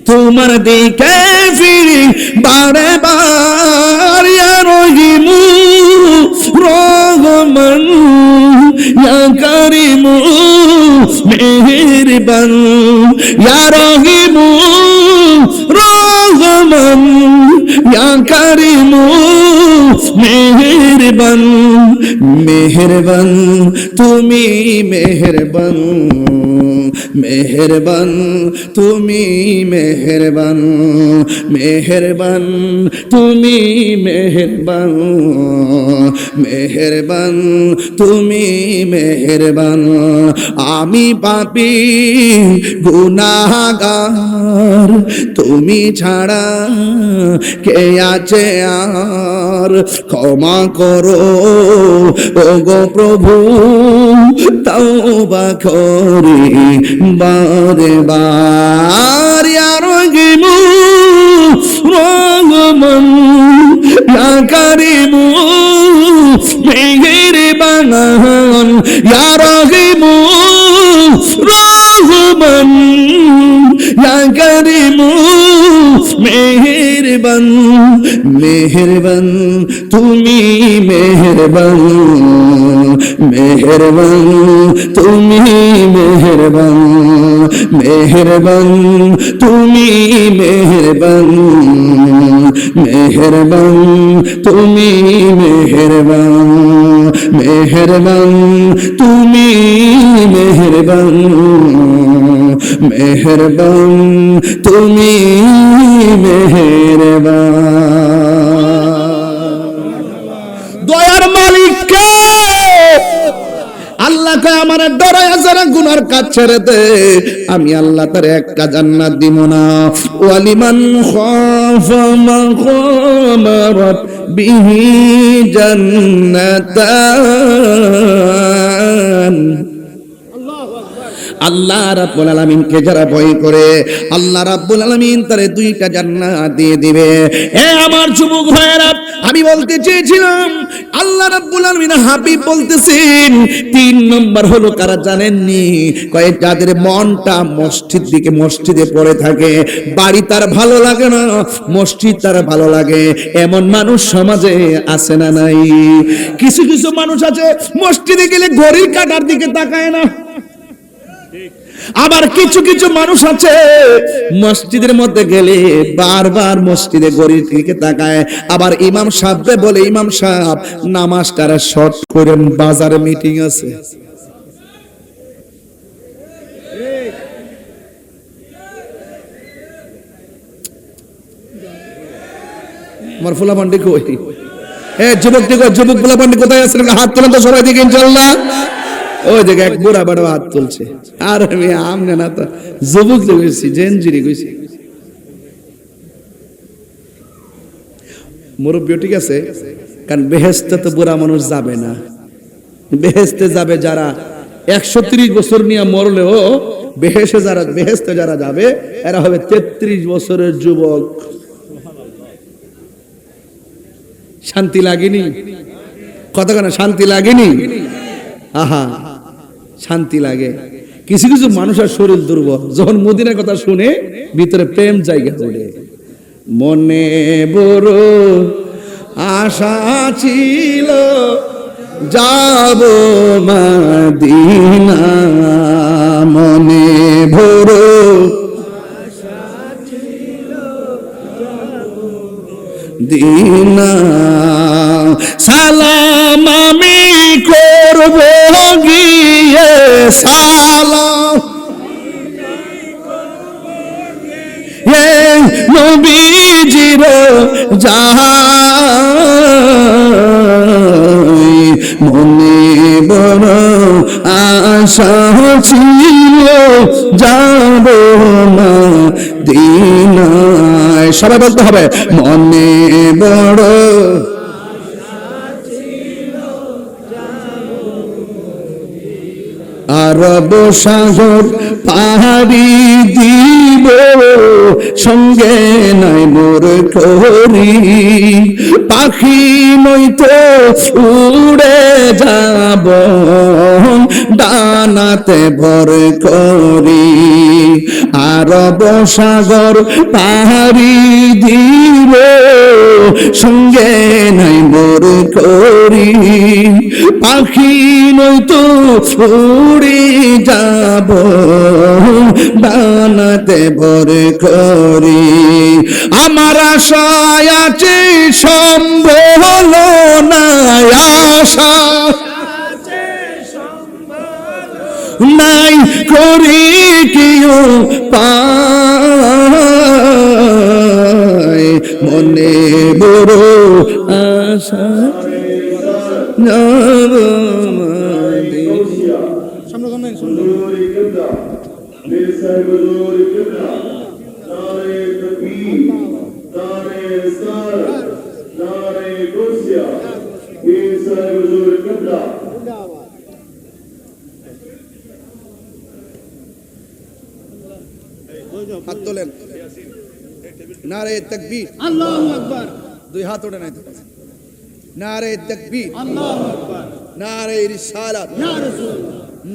তোমার দিকে ফিরি বারে বার। ইয়া রহিমু রহমান, ইয়া কারিমু মেহেরবান, ইয়া রহিমু রহমান, ইয়া কারিমু মেহেরবান মেহেরবান তুমি মেহেরবান মেহেরবান তুমি মেহেরবান মেহেরবান তুমি মেহেরবান মেহেরবান তুমি মেহেরবান আমি পাপী গুনাহগার তুমি ছাড়া কে আছে আর ক্ষমা করো ওগো প্রভু তওবা করি বারে বার ইয়া রহিমু রহমান ইয়া কারিমু মেহেরবান ইয়া রহিমু রহমান ইয়া কারিমু মেহেরবান মেহেরবান তুমি মেহেরবান মেহেরবান তুমি মেহেরবান মেহেরবান তুমি মেহেরবান মেহেরবান তুমি মেহেরবান মেহেরবান তুমি মেহেরবান মেহেরবান তুমি মেহেরবান দয়ার মালিক কে আল্লাহ কয় আমার ডরায়া যারা গুনার কাজ ছেড়ে দে আমি আল্লাহ তার একটা জান্নাত দিব না ওয়ালিমান খাফা মাকাম রাব্বিহি জান্নাতান আল্লাহ রাব্বুল আলামিনকে যারা ভয় করে আল্লাহ রাব্বুল আলামিন তারে দুইটা জান্নাত দিয়ে দিবে। এ আমার যুবক ভাইরা আমি বলতে চেয়েছিলাম আল্লাহ রাব্বুল আলামিন হাবিব বলতেছেন 3 নম্বর হলো কারা জানেননি কয় যাদের মনটা মসজিদে পড়ে থাকে বাড়ি তার ভালো লাগে না মসজিদ তার ভালো লাগে এমন মানুষ সমাজে আছে না নাই? কিছু কিছু মানুষ আছে মসজিদে গেলে ঘড়ির কাঁটার দিকে তাকায় না, আবার কিছু কিছু মানুষ আছে মসজিদের মধ্যে গেলে বারবার মসজিদে ঘড়ির দিকে তাকায়। আবার ইমাম সাহেবকে বলে ইমাম সাহেব নামাজটারে শর্ট করেন বাজারে মিটিং আছে। আমার ফুলা পান্ডি কই? যুবক ফুলা পান্ডি কোথায় আছেন? হাত তোলেন তো সবাই দিকে ইনশাআল্লাহ। ওই দেখে এক বুড়া বড় হাত তুলছে। আর আমি আমনে না তো যুবক কইছি জেনজিরি কইছি। মুরব্বী ঠিক আছে, কারণ বেহেশতে তো বুড়া মানুষ যাবে না। বেহেশতে যাবে যারা 130 বছর নিয়ে মরলেও বেহেশতে যারা যাবে এরা হবে 33 বছরের যুবক। শান্তি লাগেনি? কতক্ষণ শান্তি লাগেনি? আহা শান্তি লাগে। কিছু কিছু মানুষের শরীর দুর্বল, যখন মদিনার কথা শুনে ভিতরে প্রেম জায়গা ওঠে। মনে বড় আশা ছিল যাব মদিনা, মনে বড় দিনা, সালাম আমি করব গিয়ে সালাম নবীজির যাই, মনে বড় আশা ছিল যাব মদিনায়। সবাই বলতে হবে মনে বড় আরব সাগর পাহাড়ি দিব সঙ্গে নাই মোর করি, পাখি নইতো উড়ে যাব ডানা ডানাতে ভর করি আরব সাগর পাহাড়ি দিব সঙ্গে নাই মোর করি পাখি নয়তো উড়ে যাব ডানাতে ভর করি আমার আশায় আছে সম্বল না আশা নাই করি কেউ পায় মনে বড় আশা যাব হাত তোলেন নারে তাকবীর আল্লাহু আকবার দুই হাত ওঠে নাই তো নারে তাকবীর আল্লাহু আকবার নারে রিসালাত ইয়া রাসূল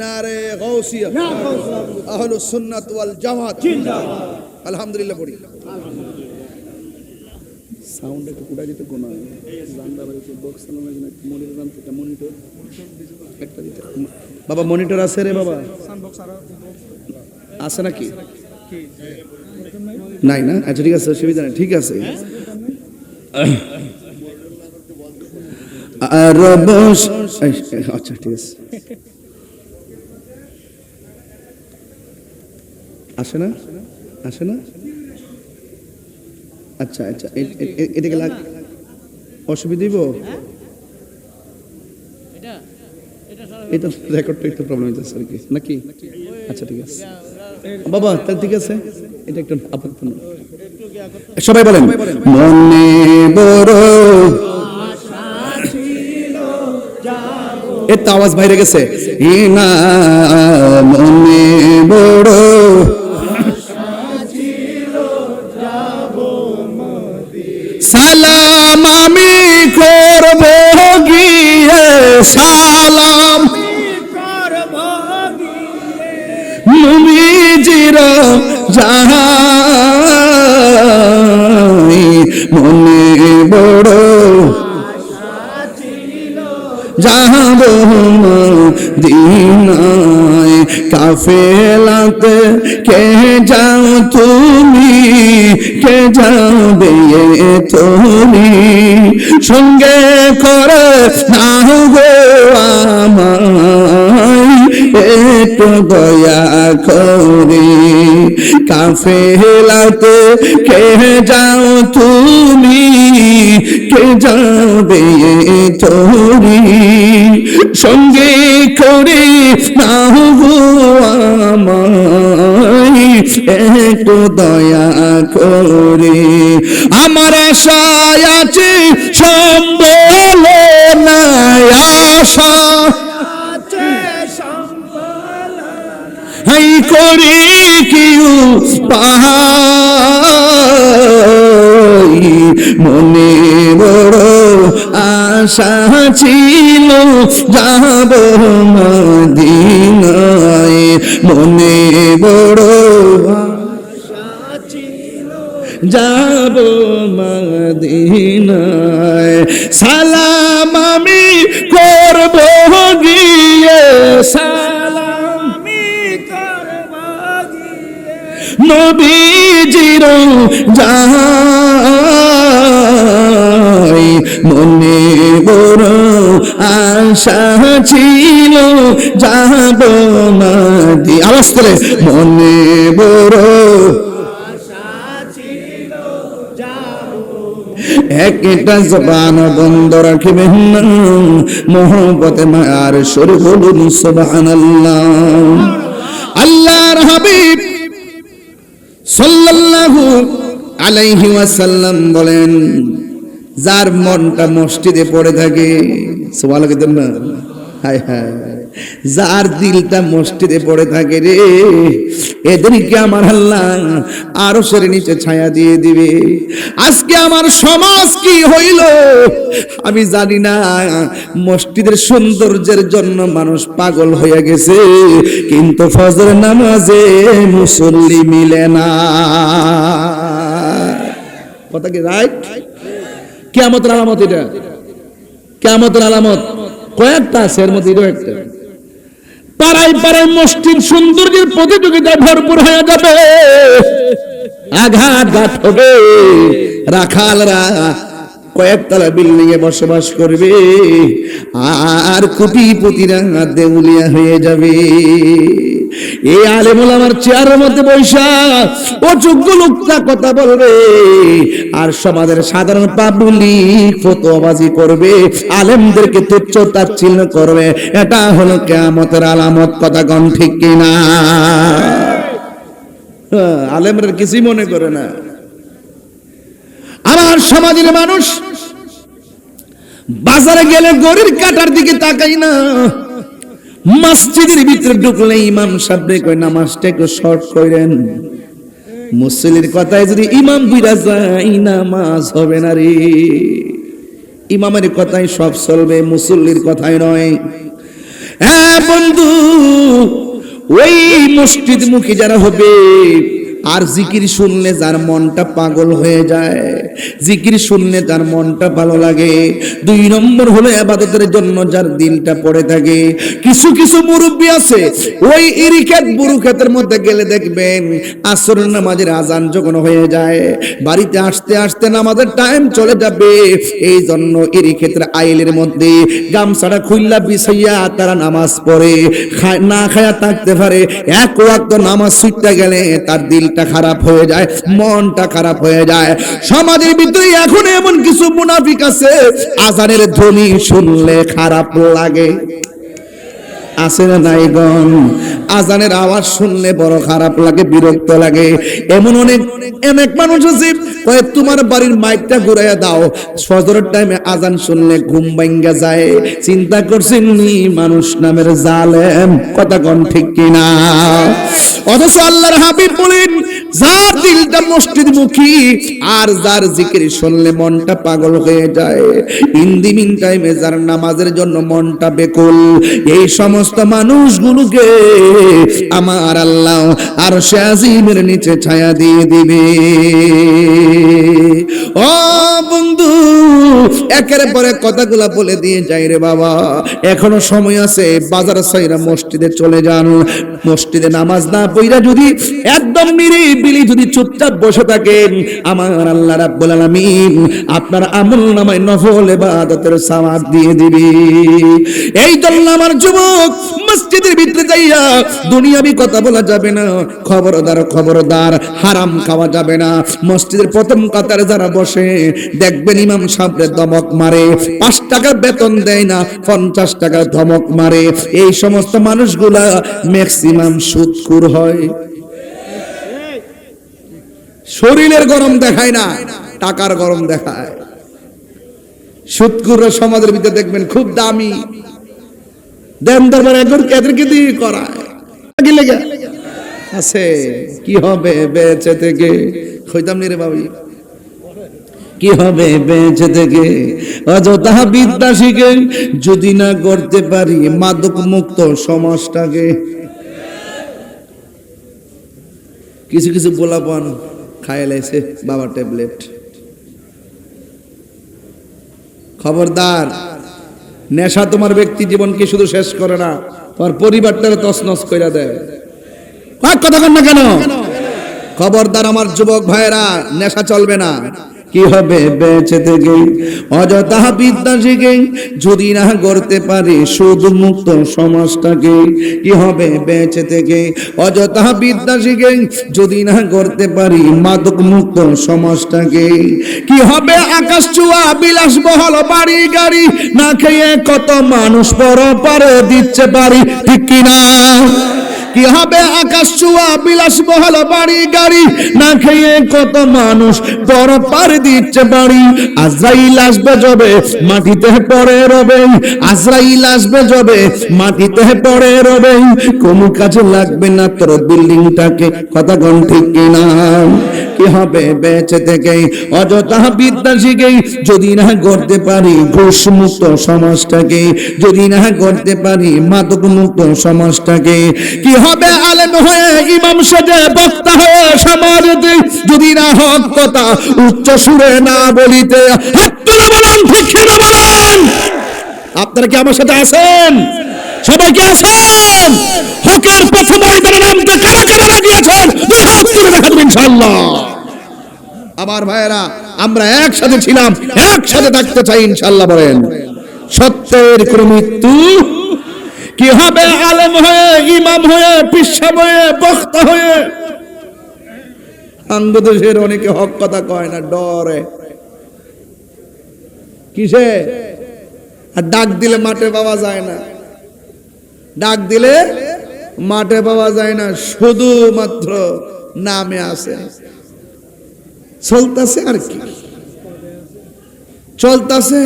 নারে গাউসিয়া ইয়া গাউসিয়া আহলুস সুন্নাত ওয়াল জামাত জিন্দাবাদ আলহামদুলিল্লাহ পড়ি সাউন্ড একটু কুড়া দিতে কোনা জানলা বাড়িতে বক্স চালানো না মনিটর আনতে একটা মনিটর একটা দিতে বাবা মনিটর আছে রে বাবা সাউন্ড বক্স আছে নাকি নাই না আচ্ছা ঠিক আছে অসুবিধা নেই ঠিক আছে আচ্ছা ঠিক আছে আসে না আসে না আচ্ছা আচ্ছা এটাকে অসুবিধা দিব এটা রেকর্ডটা একটু প্রবলেম হচ্ছে আর কি নাকি আচ্ছা ঠিক আছে বাবা তাহলে ঠিক আছে এটা একটু আপাতত সবাই বলেন মনে বড় আশা ছিল যাব এত আওয়াজ বাইরে গেছে না মনে বড় আশা ছিল যাব মদিনা সালাম আমি করব গিয়ে সালাম নবীজির যাই মনে বড় আশা ছিল যাব মদিনায় কাফেলাতে কে যাও তুমি কে যাবে তুমি সঙ্গে করে নাও গো আমায় একটু দয়া করে কাফেলাতে কে যাও তুমি কে যাবে তুমি সঙ্গে করে নাও গো আমায় একটু দয়া করে আমার আশায় আছে সম্বল না আশা হাই করি কেউ পাই মনে বড় আশা ছিল যাব মদিনায় মনে বড় আশা ছিল যাব মদিনায় সালাম আমি করব গিয়ে সালাম নবীজির যাই মনে বড় আশা ছিল যাব মদিনা আওয়াজ করে মনে বড় আশা ছিল যাব একটা জবান বন্ধ রাখবেন না মোহব্বতে মায়ার সুর বলুন সুবহানাল্লাহ আল্লাহর হাবিব সাল্লাল্লাহু আলাইহি ওয়াসাল্লাম বলেন যার মনটা মসজিদে পড়ে থাকে সুবহানাল্লাহ না হায় হায়, যার দিলটা মসজিদে পড়ে থাকে রে, এদেরকে আমার আল্লাহ আরশের নিচে ছায়া দিয়ে দিবে। আজকে আমার সমাজ কি হইল আমি জানি না। মসজিদের সৌন্দর্যের জন্য মানুষ পাগল হয়ে গেছে, কিন্তু ফজর নামাজে মুসল্লি মিলে না। কথা কি রাইট? কিয়ামতের আলামত এটা, কিয়ামতের আলামত কয়েকটা আছে, এর মধ্যে এটাও একটা। পাড়ায় পাড়ায় মসজিদ সৌন্দর্যের প্রতিযোগিতায় ভরপুর হয়ে যাবে, আঘাত হবে। রাখালরা কয়েকতলা বিল্ডিং এ বসবাস করবে, আর কোটিপতিরা দেউলিয়া হয়ে যাবে। এই আলেম ওলামার চেয়ারের মধ্যে বৈশা ও যোগ্য লোকটা কথা বলবে, আর সমাজের সাধারণ পাবলিক ফতোয়াবাজি করবে, আলেমদেরকে তুচ্ছ তাচ্ছিল্য করবে। এটা হলো কিয়ামতের আলামত। কথা কোন ঠিক কিনা? আলেমরা কিছুই মনে করে না। আমার সমাজের মানুষ বাজারে গেলে গড়ির কাটার দিকে তাকাই না, মসজিদের ভিতরে ঢুকলে ইমাম সাহেব কই নামাজটা একটু শর্ট করেন। মুসল্লির কথায় যদি ইমাম বুইরা যায় নামাজ হবে না রে। ইমামের কথাই সব চলবে, মুসল্লির কথাই নয়। হ্যাঁ বন্ধু, ওই মসজিদ মুখী যারা হবে আর জিকির শুনলে যার মনটা পাগল হয়ে যায়, জিকির শুনলে তার মনটা ভালো লাগে। 2 নম্বর হলো ইবাদতের জন্য যার দিলটা পড়ে থাকে। কিছু কিছু মুরব্বি আছে ওই ইরিক্ষেত বুরুক্ষেতের মধ্যে গেলে দেখবেন আসর নামাজের আজান যখন হয়ে যায়, বাড়িতে আসতে আসতে নামাজের টাইম চলে যাবে। এই জন্য ইরিক্ষেতের আইলের মধ্যে গামছাটা খুইল্লা বিছাইয়া তারা নামাজ পড়ে, না খায়া থাকতে পারে। এক ওয়াক্ত নামাজ ছুটতে গেলে তার দিলটা খারাপ হয়ে যায়, মনটা খারাপ হয়ে যায়। সমাজের ভিতরে এখন এমন কিছু মুনাফিক আছে, আজানের ধ্বনি শুনলে খারাপ লাগে। আছে না নাই গণ? আজানের আওয়াজ শুনলে বড় খারাপ লাগে, বিরক্ত লাগে। এমন অনেক মানুষ আছে কয় তোমার বাড়ির মাইকটা ঘুরাইয়া দাও, ফজরের টাইমে আজান শুনলে ঘুম ভাঙ্গা যায়। চিন্তা করছেন নি মানুষ নামের জালেম? কথা কোন ঠিক কিনা? অথচ আল্লাহর হাবিব বলেন যার দিলটা মসজিদমুখী আর যার জিকির শুনলে মনটা পাগল হয়ে যায়, ইন দি মিন টাইমে যার নামাজের জন্য মনটা বেকুল, এই সমস্ত মানুষগুলোকে আমার আল্লাহ আরশে আজিমের নিচে ছায়া দিয়ে দিবে। ও বন্ধু, একের পরে কথাগুলা বলে দিয়ে যাই রে বাবা, এখনো সময় আছে। বাজার সাইরা মসজিদে চলে যান। মসজিদে নামাজ না পড়া যদি একদম নিরিবিলি যদি চুপচাপ বসে থাকেন, আমার আল্লাহ রাব্বুল আলামিন আপনার আমলনামায় নফল ইবাদতের সওয়াব দিয়ে দিবে। এই জন্য আমার যুবক, মসজিদের ভিতরে যাইয়া দুনিয়াবি কথা বলা যাবে না। খবরদার খবরদার, হারাম খাওয়া যাবে না। মসজিদের প্রথম কাতারে যারা বসে দেখবেন ইমাম সাহেব ধমক মারে, 5 টাকা বেতন দেয় না, 50 টাকা ধমক মারে। এই সমস্ত মানুষগুলা ম্যাক্সিমাম সুদখোর হয়। শরীরের গরম দেখায় না, টাকার গরম দেখায়। সুদখোররা সমাজের ভিতরে দেখবেন খুব দামি, দেন দরবার এদেরকে দিয়ে করায়। কি লেগে আছে? কি হবে বেঁচে থেকে? কইতাম নি রে বাবু, কি হবে বেঁচে থেকে? অযথা বিদ্যা শিখে যদি না করতে পারি মাদক মুক্ত সমাজটাকে। কিছু কিছু গোলাপান খায় লাইছে বাবা ট্যাবলেট। খবরদার, নেশা তোমার ব্যক্তি জীবনকে শুধু শেষ করে না, তোমার পরিবারটাকে তছনছ করে দেয়। কথা কন না কেন? খবরদার আমার যুবক ভাইরা, নেশা চলবে না। কি হবে বেঁচে থেকে? অযথা বিদ্যা শিখে যদি না করতে পারি সুদ মুক্ত সমাজটাকে। কি হবে বেঁচে থেকে? অযথা বিদ্যা শিখে যদি না করতে পারি মাদক মুক্ত সমাজটাকে। কি হবে আকাশ ছোঁয়া বিলাসবহল বাড়ি গাড়ি না খেয়ে কত মানুষ পরপারে দিচ্ছে পারি, ঠিক কিনা? কি হবে আকাশ ছোঁয়া বিলাসবহুল বাড়ি গাড়ি, না খেয়ে কত মানুষ পর পার দিচ্ছে বাড়ি। আজরাইল আসবে যবে মাটিতে পড়ে রবে, আজরাইল আসবে যবে মাটিতে পড়ে রবে, কোনো কাজে লাগবে না তোর বিল্ডিংটাকে, কথা কোন ঠিক কিনা? কি হবে বেঁচে থেকে অযথা বিদ্যা শিখে যদি না করতে পারি ঘুষ মুক্ত সমাজটাকে, যদি না করতে পারি মাদক মুক্ত সমাজটাকে? কি হবে আলেম হয়ে ইমাম সেজে বক্তা হয়ে সমাজে যদি না হক কথা উচ্চ সুরে না বলিতে? হাত তুলে বলেন ঠিক কিনা বলেন। আপনারা কি আমার সাথে আছেন? সবাই কি আছেন? হকের পথে ময়দানে নামতে কারা কারা রাজি আছেন? দুই হাত তুলে দেখাবেন ইনশাআল্লাহ। আমার ভাইয়েরা, আমরা একসাথে ছিলাম, একসাথে থাকতে চাই ইনশাআল্লাহ বলেন। সত্যের কোন মৃত্যু? কি হবে আলেম হয়ে ইমাম হয়ে পিসা হয়ে বক্তা হয়ে? বাংলাদেশের অনেকে হক কথা কয় না, ডরে। কিসে? আর ডাক দিলে মাঠে পাওয়া যায় না, ডাক দিলে মাঠে পাওয়া যায় না, শুধুমাত্র নামে আছে। চলতেছে আর কি, চলতেছে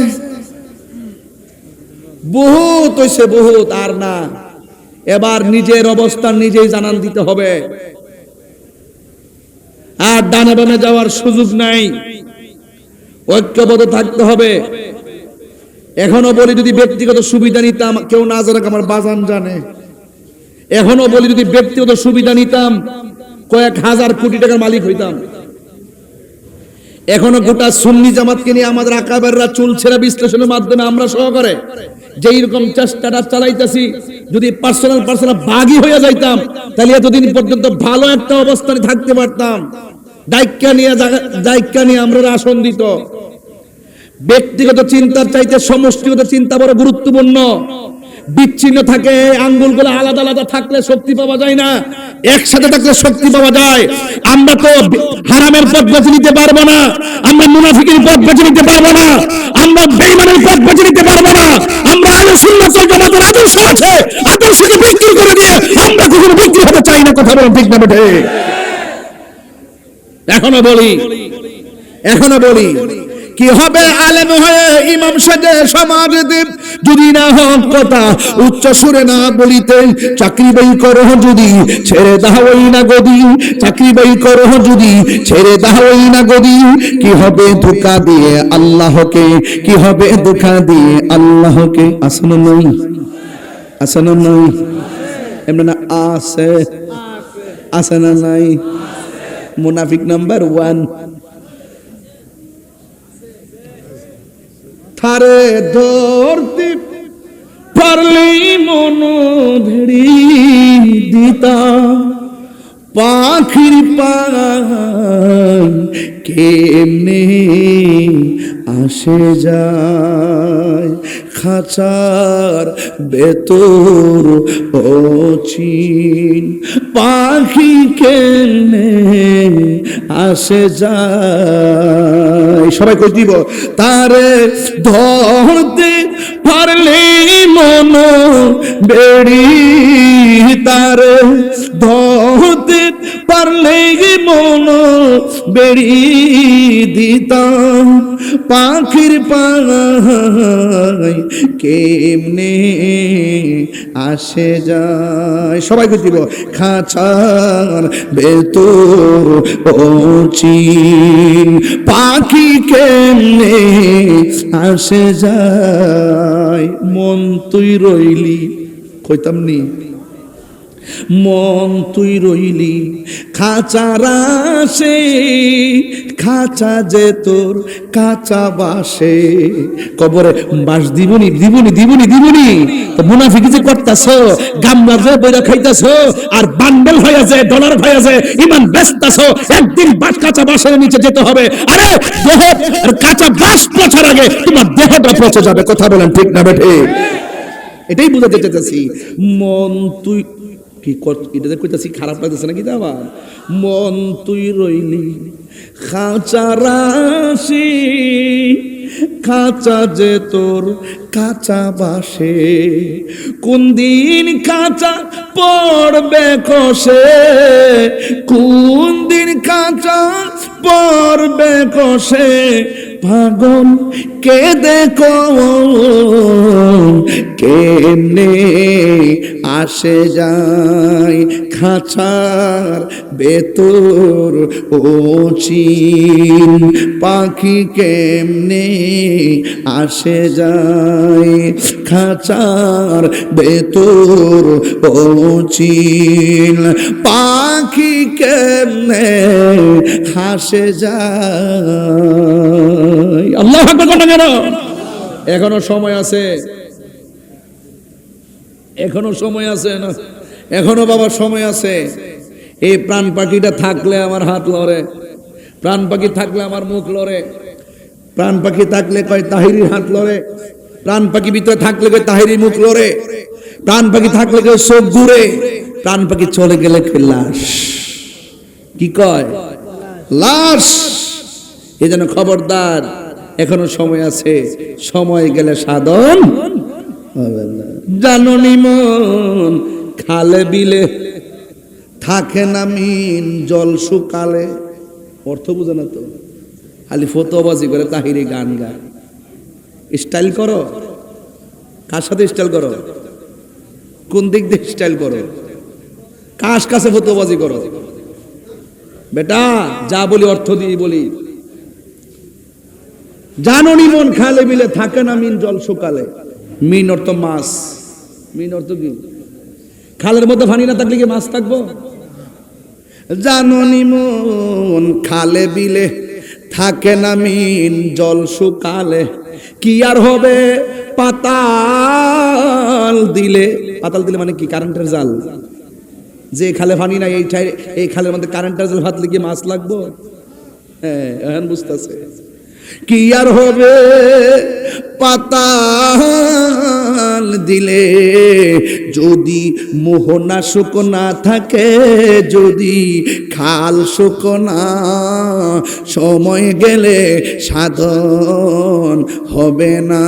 বহুত হইছে বহুত, আর না। এবার নিজের অবস্থান নিজেই জানান দিতে হবে, আর ডানে বামে যাওয়ার সুযোগ নাই, ঐক্যবদ্ধ থাকতে হবে। এখনো বলি যদি ব্যক্তিগত সুবিধা নিতাম, কেউ না জানাক আমার বাজান জানে, এখনো বলি যদি ব্যক্তিগত সুবিধা নিতাম কয়েক হাজার কোটি টাকার মালিক হইতাম। এখনো গোটা সুন্নি জামাতকে নিয়ে আমাদের আকাবেররা চুল ছেঁড়া বিশ্লেষণের মাধ্যমে আমরা সহকারে যেই রকম চেষ্টাটা চালাইতেছি, যদি পার্সোনাল বাগি হয়ে যাইতাম তাহলে এতদিন পর্যন্ত ভালো একটা অবস্থানে থাকতে পারতাম। দায়িত্ব নিয়ে আমরা আসন দিত। ব্যক্তিগত চিন্তার চাইতে সমষ্টিগত চিন্তা বড় গুরুত্বপূর্ণ। বিচ্ছিন্ন থাকে আঙ্গুলগুলো আলাদা আলাদা থাকলে শক্তি পাওয়া যায় না, একসাথে থাকলে শক্তি পাওয়া যায়। আমরা তো হারামের পথ বেছে নিতে পারবো না, আমরা মুনাফিকের পথ বেছে নিতে পারবো না, আমরা বেঈমানের পথ বেছে নিতে পারবো না। আমরা আহলে সুন্নাত ওয়াল জামাতের আদর্শ আছে, আদর্শকে বিক্রি করে দিয়ে আমরা কখনো বিক্রি হতে চাই না। কথা বলেন ঠিক না বেঠে? এখনো বলি কি হবে আলেম হয়ে ইমাম সেজে সমাজে যদি না হক কথা উচ্চ সুরে না বলিতে? চাকরি বাই করো যদি ছেড়ে দাওই না গদি, চাকরি বাই করো যদি ছেড়ে দাওই না গদি। কি হবে ধোঁকা দিয়ে আল্লাহকে, কি হবে ধোঁকা দিয়ে আল্লাহকে? আসন্ন নই, আসন্ন নই, এমন না আছে, আছে না নাই? মুনাফিক নাম্বার 1। থারে ধরতে পারলেই মন ভেড়ি দিতা, পাখির পায় কেমনে আসে যায়, খাঁচার ভেতর অচিন পাখি কেমনে আসে যায়। সবাই কই দিব তারে ধরতে পারলে মন বেড়ি, তারে ধরতে পারলে মন বেড়ি দিতাম, পাখির পায় কেমনে আসে যায়। সবাই কই দিব খাঁচার ভেতর অচিন পাখি কেমনে আসে যায়। মন তুই রইলি, কইতাম নি মন তুই রইলি খাঁচার আসে, খাঁচা যে তোর কাঁচা বাসে। কবরে বাস দিবনি দিবনি দিবনি দিবনি, তো মুনাফিকি যে করতাছো, গামলার যে বইরা খাইতাছো, আর বান্ডেল হয়ে যায় ডলার হয়ে যায় ইমান বেচতাছো, একদিন বাস কাঁচা বাসের নিচে যেতে হবে। আরে দেহ কাঁচা বাস পচার আগে তোমার দেহটা পচে যাবে। কথা বলেন ঠিক না বেঠে? এটাই বুঝাতে চাইতেছি। মন তুই কি এটা কইতাছি, খারাপ লাগতেছে নাকি? আবার মন তুই রইলি খাঁচার আসি, কাঁচা যে তোর কাঁচা বাসে, কোন দিন কাঁচা পড়বে কষে, কোন দিন কাঁচা পড়বে কষে, পাগল কে দেখো কেমনে আসে যায় খাঁচার ভেতর ওচিন, পাখি কেমনে আসে যায় খাঁচার ভেতর ওচিন, পাখি কেমনে হাসে যায়। আল্লাহু আকবার বলেন কেন? এখনো সময় আছে, এখনো সময় আছে না, এখনো বাবা সময় আছে। এই প্রাণ পাখিটা থাকলে আমার হাত লড়ে, প্রাণ পাখি থাকলে আমার মুখ লড়ে, প্রাণ পাখি থাকলে কয় তাহিরির হাত লড়ে, প্রাণ পাখি ভিতরে থাকলে কয় তাহিরির মুখ লড়ে, প্রাণ পাখি থাকলে কয় চোখ ঘুরে, প্রাণ পাখি চলে গেলে লাশ। কি কয়? লাশ। এই জন্য খবরদার, এখনো সময় আছে, সময় গেলে সাধন হবে না। জাননি মন খালে বিলে থাকে না মিন জল শুকালে। অর্থ বুঝে না তো, খালি ফতোবাজি করে তাহিরি গান গায়। স্টাইল করো, কার সাথে স্টাইল করো? কোন দিক দিয়ে স্টাইল করো? কার কাছে ফতোবাজি করো? বেটা যা বলি অর্থ দিয়ে বলি। জাননি মন খালে বিলে থাকে না মিন জল শুকালে। মিন অর্থ মাছ, মিন অর্থ কি? খালের মধ্যে পানি না থাকলে কি মাছ থাকবো? জাননি মন খালে বিলে থাকে না মিন জল শুকালে, কি আর হবে পাতাল দিলে। পাতাল দিলে মানে কি? কারেন্টের জাল। যে খালে পানি নাই, এই খালের মধ্যে কারেন্টের জাল ভাত লেগে মাছ লাগবো? হ্যাঁ, এখন বুঝতেছে। কি আর হবে পাতাল দিলে, যদি মোহনা শুকনা থাকে, যদি খাল শুকনা, সময় গেলে সাধন হবে না।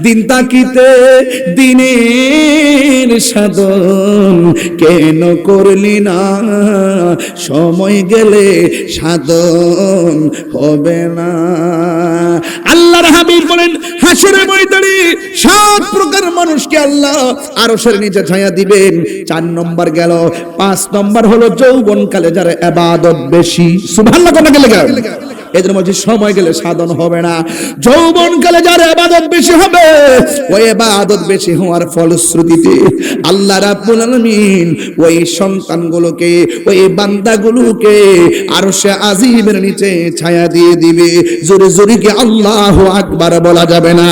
দিন তাকিতে দিনের সাধন কেন করলি না, সময় গেলে সাধন হবে না। আল্লাহর হাবিব বলেন, হাসরের ময়দানে 7 প্রকার মানুষকে আল্লাহ আরশের নিচে ছায়া দিবেন। 4 নম্বর গেল। 5 নম্বর হলো যৌবনকালে যার ইবাদত বেশি। সুবহানাল্লাহ কোন গেলে গেল? এদের মধ্যে সময় গেলে সাধন হবে না। যৌবনকালে যার ইবাদত বেশি হবে, ওই ইবাদত বেশি হওয়ার ফলশ্রুতিতে আল্লাহ রাব্বুল আলামিন ওই সন্তানগুলোকে, ওই বান্দাগুলোকে আরশে আজিমের নিচে ছায়া দিয়ে দিবে। জোরে জোরে কি আল্লাহু আকবার বলা যাবে না?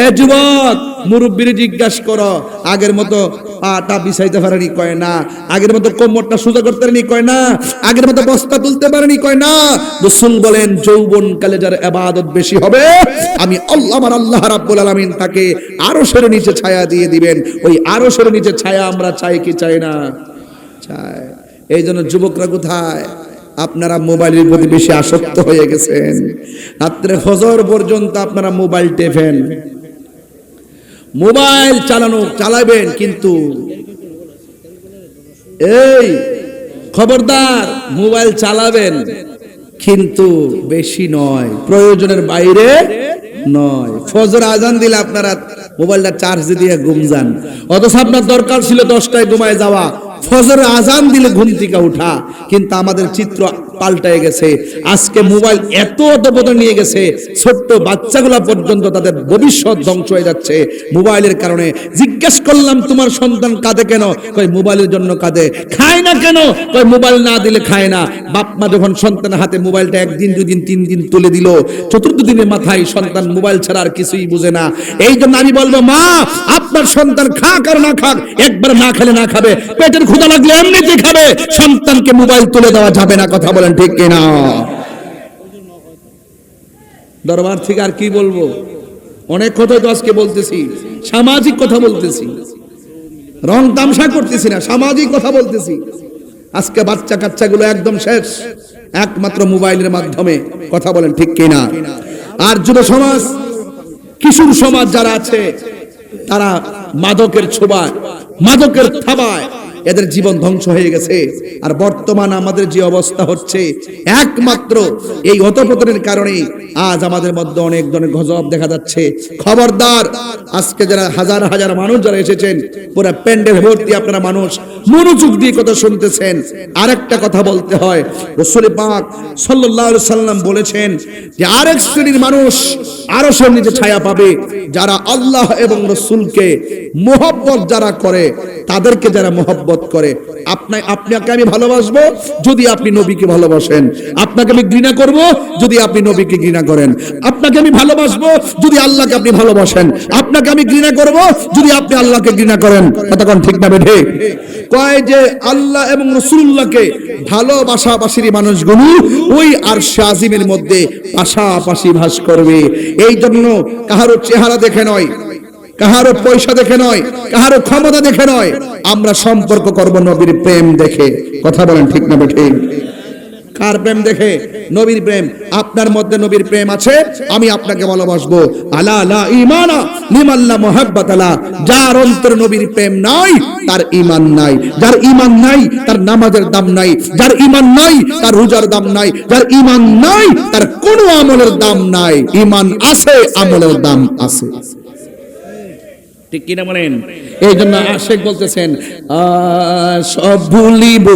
এ যুবক, মুরব্বিরে জিজ্ঞাসা করো, আগের মতো পাটা বিছাইতে পারেনি? কয় না। আগের মতো কোমরটা সোজা করতে পারেনি? কয় না। আগের মতো বস্তা তুলতে পারেনি? কয় না। রাসূল বলেন, যৌবনকালে যার ইবাদত বেশি হবে, আমি আমার আল্লাহ রাব্বুল আলামিন তাকে আরশের নিচে ছায়া দিয়ে দিবেন। ওই আরশের নিচে ছায়া আমরা চাই কি চাই না? চাই। এই জন্য যুবকরা কোথায়? আপনারা মোবাইলের প্রতি বেশি আসক্ত হয়ে গেছেন। রাত্রে ফজর পর্যন্ত আপনারা মোবাইল টেপেন। মোবাইল চালাবেন, কিন্তু এই খবরদার, মোবাইল চালাবেন কিন্তু বেশি নয়, প্রয়োজনের বাইরে নয়। ফজর আজান দিলে আপনারা মোবাইলটা চার্জ দিয়ে ঘুম যান, অথচ আপনার দরকার ছিল 10টায় ঘুমায় যাওয়া, ফজর আজান দিলে ঘুম থেকে উঠা। কিন্তু আমাদের চিত্র পাল্টায় গেছে। আজকে মোবাইল এত অধঃপতন নিয়ে গেছে, ছোট্ট বাচ্চাগুলা পর্যন্ত তাদের ভবিষ্যৎ ধ্বংস হয়ে যাচ্ছে মোবাইলের কারণে। জিজ্ঞেস করলাম, তোমার সন্তান কাঁদে কেন? কই মোবাইলের জন্য কাঁদে। খায় না কেন? কই মোবাইল না দিলে খায় না। বাপ মা যখন সন্তানের হাতে মোবাইলটা 1 দিন 2 দিন 3 দিন তুলে দিল, 4th দিনের মাথায় সন্তান মোবাইল ছাড়া আর কিছুই বুঝে না। এই জন্য আমি বলবো, মা, আপনার সন্তান খাক আর না খাক, একবার না খেলে না খাবে, পেটের ক্ষুধা লাগলে এমনিতে খাবে, সন্তানকে মোবাইল তুলে দেওয়া যাবে না। কথা বলেন ঠিক কিনা? দরবার থেকে আর কি বলবো? অনেক কথাই তো আজকে বলতেছি, সামাজিক কথা বলতেছি, রং তামসা করতেছি না, সামাজিক কথা বলতেছি। আজকে বাচ্চা কাচ্চাগুলো একদম শেষ। একমাত্র মোবাইলের মাধ্যমে। কথা বলেন ঠিক কিনা? আর যুব সমাজ, কিশোর সমাজ যারা আছে, তারা মাদকের ছোঁয়ায়, মাদকের থাবায় এদের জীবন ধ্বংস হয়ে গেছে। আর বর্তমান আমাদের যে অবস্থা হচ্ছে, একমাত্র এই অধঃপতনের কারণে আজ আমাদের মধ্যে অনেক ধরনের গজব দেখা যাচ্ছে। খবরদার, আজকে যারা হাজার হাজার মানুষ যারা এসেছেন, পুরো প্যান্ডেল ভর্তি আপনারা মানুষ মনোযোগ দিয়ে কথা শুনতেছেন। আরেকটা কথা বলতে হয়, রাসূল পাক সাল্লাল্লাহু আলাইহি সাল্লাম বলেছেন যে আরেক শ্রেণীর মানুষ আরশের নিচে ছায়া পাবে, যারা আল্লাহ এবং রাসূলকে মহব্বত যারা করে, তাদেরকে যারা মহব্বত করে। আপনাকে আমি ভালোবাসবো যদি আপনি নবীকে ভালোবাসেন, আপনাকে আমি ঘৃণা করব যদি আপনি নবীকে ঘৃণা করেন, আপনাকে আমি ভালোবাসবো যদি আল্লাহকে আপনি ভালোবাসেন, আপনাকে আমি ঘৃণা করব যদি আপনি আল্লাহকে ঘৃণা করেন। কতক্ষণ ঠিক না বেঠে? কয় যে আল্লাহ এবং রাসূলুল্লাহকে ভালোবাসাবাসীর মানুষগুলো ওই আরশে আজিমের মধ্যে পাশাপাশি বাস করবে। এই জন্য কাহারো চেহারা দেখে নয়, কাহারো পয়সা দেখে নয়, কাহারো ক্ষমতা দেখে নয়, আমরা সম্পর্ক করব নবীর প্রেম দেখে। কথা বলেন ঠিক না বেঠিক? কার প্রেম দেখে? নবীর প্রেম। আপনার মধ্যে নবীর প্রেম আছে, আমি আপনাকে ভালোবাসবো। আলা লা ঈমানা লিমান লা মুহাব্বাতালা। যার অন্তরে নবীর প্রেম নাই, তার ঈমান নাই। যার ঈমান নাই, তার নামাজের দাম নাই। যার ঈমান নাই, তার রোজার দাম নাই। যার ঈমান নাই, তার কোনো আমলের দাম নাই। ঈমান আছে, আমলের দাম আছে। ঠিক কিনা বলেন? এই জন্য আশেক বলতেছেন, সব ভুলিব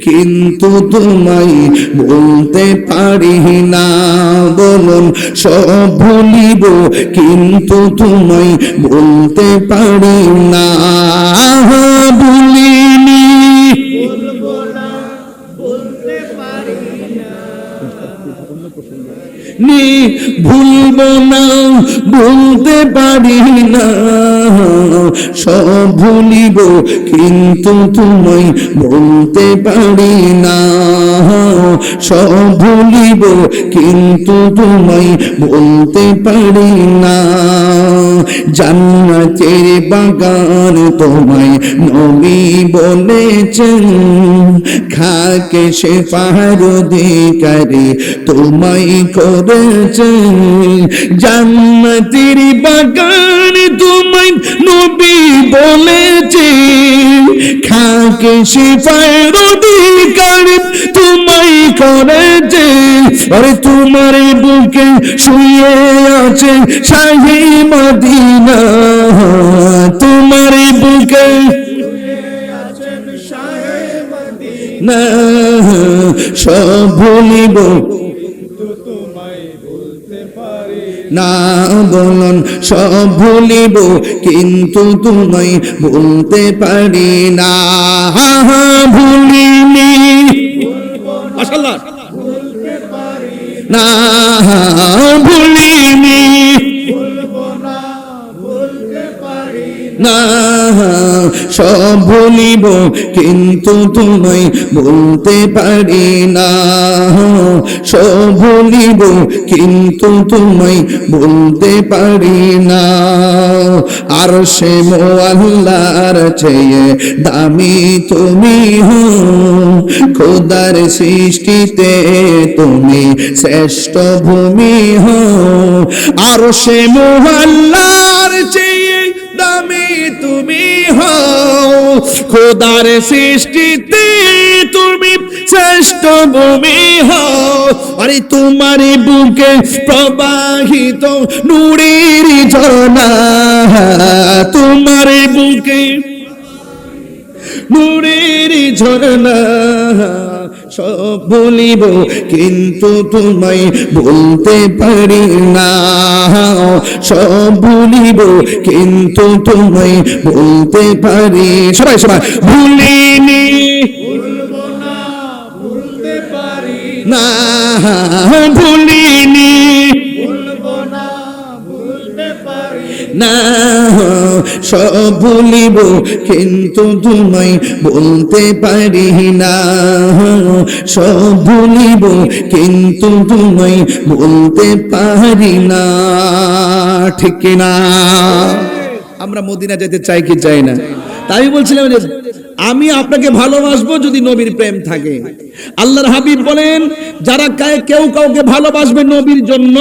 কিন্তু তোমায় বলতে পারি না। বলুন, সব ভুলিব কিন্তু তোমায় বলতে পারি না। ভুলিনি, বলবো না, বলতে পারি না। ভুলবো না, ভুলতে পারি না। সব ভুলিব কিন্তু তোমায় বলতে পারি না। সব ভুলিব কিন্তু তোমায় বলতে পারি না। জান্নাতের বাগান তোমায় নবী বলেছেন, খাকে সে পাহাড় অধিকারী তোমায় করেছেন। জান্নাতের বাগান তোমায় নবী বলেছেন, খাকে সে পাহাড় অধিকারী তোমায় করেছেন। আরে তোমার বুকে শুয়ে আছে শাহে মদিনা, তোমার বুকে না। সব ভুলিব না। বলুন, সব ভুলিব কিন্তু তোমায় বলতে পারি না। ভুলিনি, মাশাআল্লাহ, না ভুলিনি, না। সব ভুলিব কিন্তু তোমায় বলতে পারি না। সব ভুলিব কিন্তু তোমায় বলতে পারি না। আরশে মোআল্লার চেয়ে দামি তুমি হো, খোদার সৃষ্টিতে তুমি শ্রেষ্ঠ ভূমি হো। আরশে মোআল্লার চেয়ে দামি তুমি হও, খোদার সৃষ্টিতে তুমি শ্রেষ্ঠ ভূমি হও। আরে তোমার বুকে প্রবাহিত নূরের ঝর্ণা, তোমার বুকে নূরের ঝর্ণা। সব ভুলিব কিন্তু তোমায় বলতে পারি না। সব ভুলিব কিন্তু তোমায় বলতে পারি। সবাই সবাই, ভুলিনি, ভুলবো না, ভুলতে পারি না। ভুলিনি, ভুলবো না, ভুলতে পারি না। সব ভুলিব কিন্তু তোমায় বলতে পারি না। সব ভুলিব কিন্তু তোমায় বলতে পারি না। ঠিক কিনা? আমরা মদিনা যেতে চাই কি চাই না? তাই বলছিলাম যে আমি আপনাকে ভালোবাসবো যদি নবীর প্রেম থাকে। আল্লাহর হাবিব বলেন, যারা কেউ কাউকে ভালোবাসবে নবীর জন্য,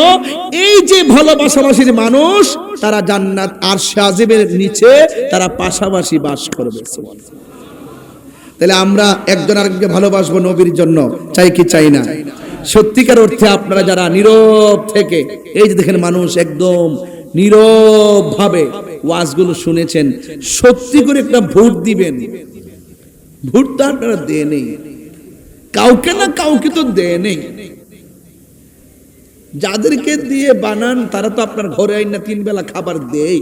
এই যে ভালোবাসাবাসীর মানুষ, তারা জান্নাত আরশে আজিমের নিচে তারা পাশাপাশি বাস করবে। তাহলে আমরা একজন আরেকজনকে ভালোবাসবো নবীর জন্য, চাই কি চাই না? সত্যিকার অর্থে আপনারা যারা নীরব থেকে, এই যে দেখেন মানুষ একদম নীরব ভাবে ওয়াজগুলো শুনেছেন, সত্যি করে একটা ভোট দিবেন। ভোটটা আপনারা দেনই, কাউকে না কাউকে তো দেনই। যাদেরকে দিয়ে বানান তারা তো আপনার ঘরে আইন না 3 বেলা খাবার দেয়,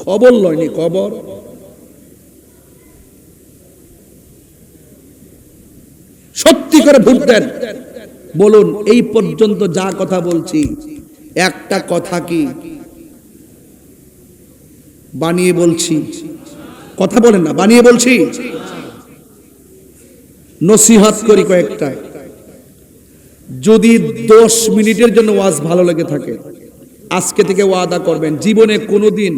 খবর লয়নি, খবর। সত্যি করে ভোট দেন। বলুন, এই পর্যন্ত যা কথা বলছি, একটা কথা কি বানিয়ে বলছি? কথা বলেন না, বানিয়ে বলছি? নসিহত করি কয়েকটা। যদি 10 মিনিটের জন্য ওয়াজ ভালো লেগে থাকে, আজকে থেকে ওয়াদা করবেন জীবনে কোনোদিন